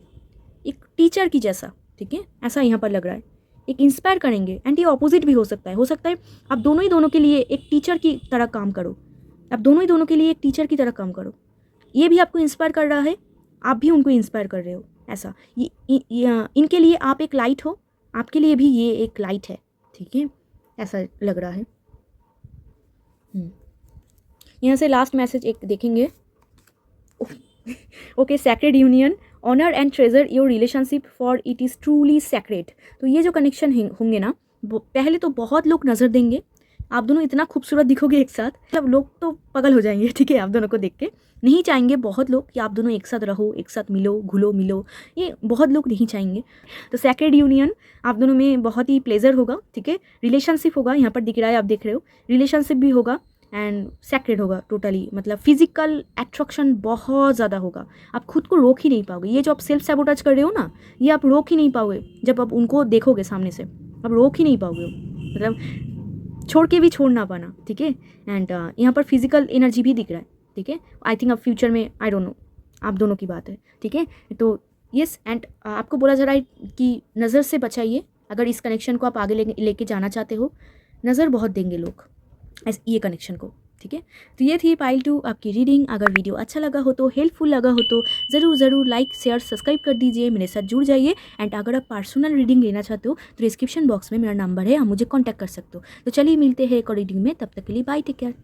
S2: एक टीचर की जैसा, ठीक है, ऐसा यहाँ पर लग रहा है, एक इंस्पायर करेंगे। एंड ये ऑपोजिट भी हो सकता है आप दोनों ही दोनों के लिए एक टीचर की तरह काम करो, आप दोनों ही दोनों के लिए एक टीचर की तरह काम करो, ये भी आपको इंस्पायर कर रहा है, आप भी उनको इंस्पायर कर रहे हो, ऐसा इनके लिए आप एक लाइट हो, आपके लिए भी ये एक लाइट है, ठीक है, ऐसा लग रहा है। यहाँ से लास्ट मैसेज एक देखेंगे, okay, sacred union, honour and treasure your relationship for it is truly sacred. तो ये जो कनेक्शन होंगे ना, पहले तो बहुत लोग नज़र देंगे, आप दोनों इतना खूबसूरत दिखोगे एक साथ, मतलब लोग तो पागल हो जाएंगे, ठीक है, आप दोनों को देख के। नहीं चाहेंगे बहुत लोग कि आप दोनों एक साथ रहो, एक साथ मिलो, घुलो मिलो, ये बहुत लोग नहीं चाहेंगे। तो सैक्रेड यूनियन, आप दोनों में बहुत ही प्लेजर होगा, ठीक है, रिलेशनशिप होगा, यहाँ पर दिख रहा है, आप देख रहे हो, रिलेशनशिप भी होगा एंड सैक्रेड होगा टोटली, मतलब फिजिकल अट्रैक्शन बहुत ज़्यादा होगा, आप खुद को रोक ही नहीं पाओगे। ये जो आप सेल्फ सैबोटेज कर रहे हो ना, ये आप रोक ही नहीं पाओगे, जब आप उनको देखोगे सामने से, आप रोक ही नहीं पाओगे, मतलब छोड़ के भी छोड़ ना पाना, ठीक है। एंड यहाँ पर फिजिकल एनर्जी भी दिख रहा है, ठीक है, आई थिंक अब फ्यूचर में, आई डोंट नो, आप दोनों की बात है, ठीक है। तो यस, एंड आपको बोला जा रहा है कि नज़र से बचाइए, अगर इस कनेक्शन को आप आगे लेके जाना चाहते हो, नज़र बहुत देंगे लोग ये कनेक्शन को, ठीक है। तो ये थी पाइल 2 आपकी रीडिंग। अगर वीडियो अच्छा लगा हो तो, हेल्पफुल लगा हो तो ज़रूर लाइक शेयर सब्सक्राइब कर दीजिए, मेरे साथ जुड़ जाइए। एंड अगर आप पर्सनल रीडिंग लेना चाहते हो तो डिस्क्रिप्शन बॉक्स में मेरा नंबर है, आप मुझे कॉन्टैक्ट कर सकते हो। तो चलिए मिलते हैं एक और रीडिंग में, तब तक के लिए बाय, टेक केयर।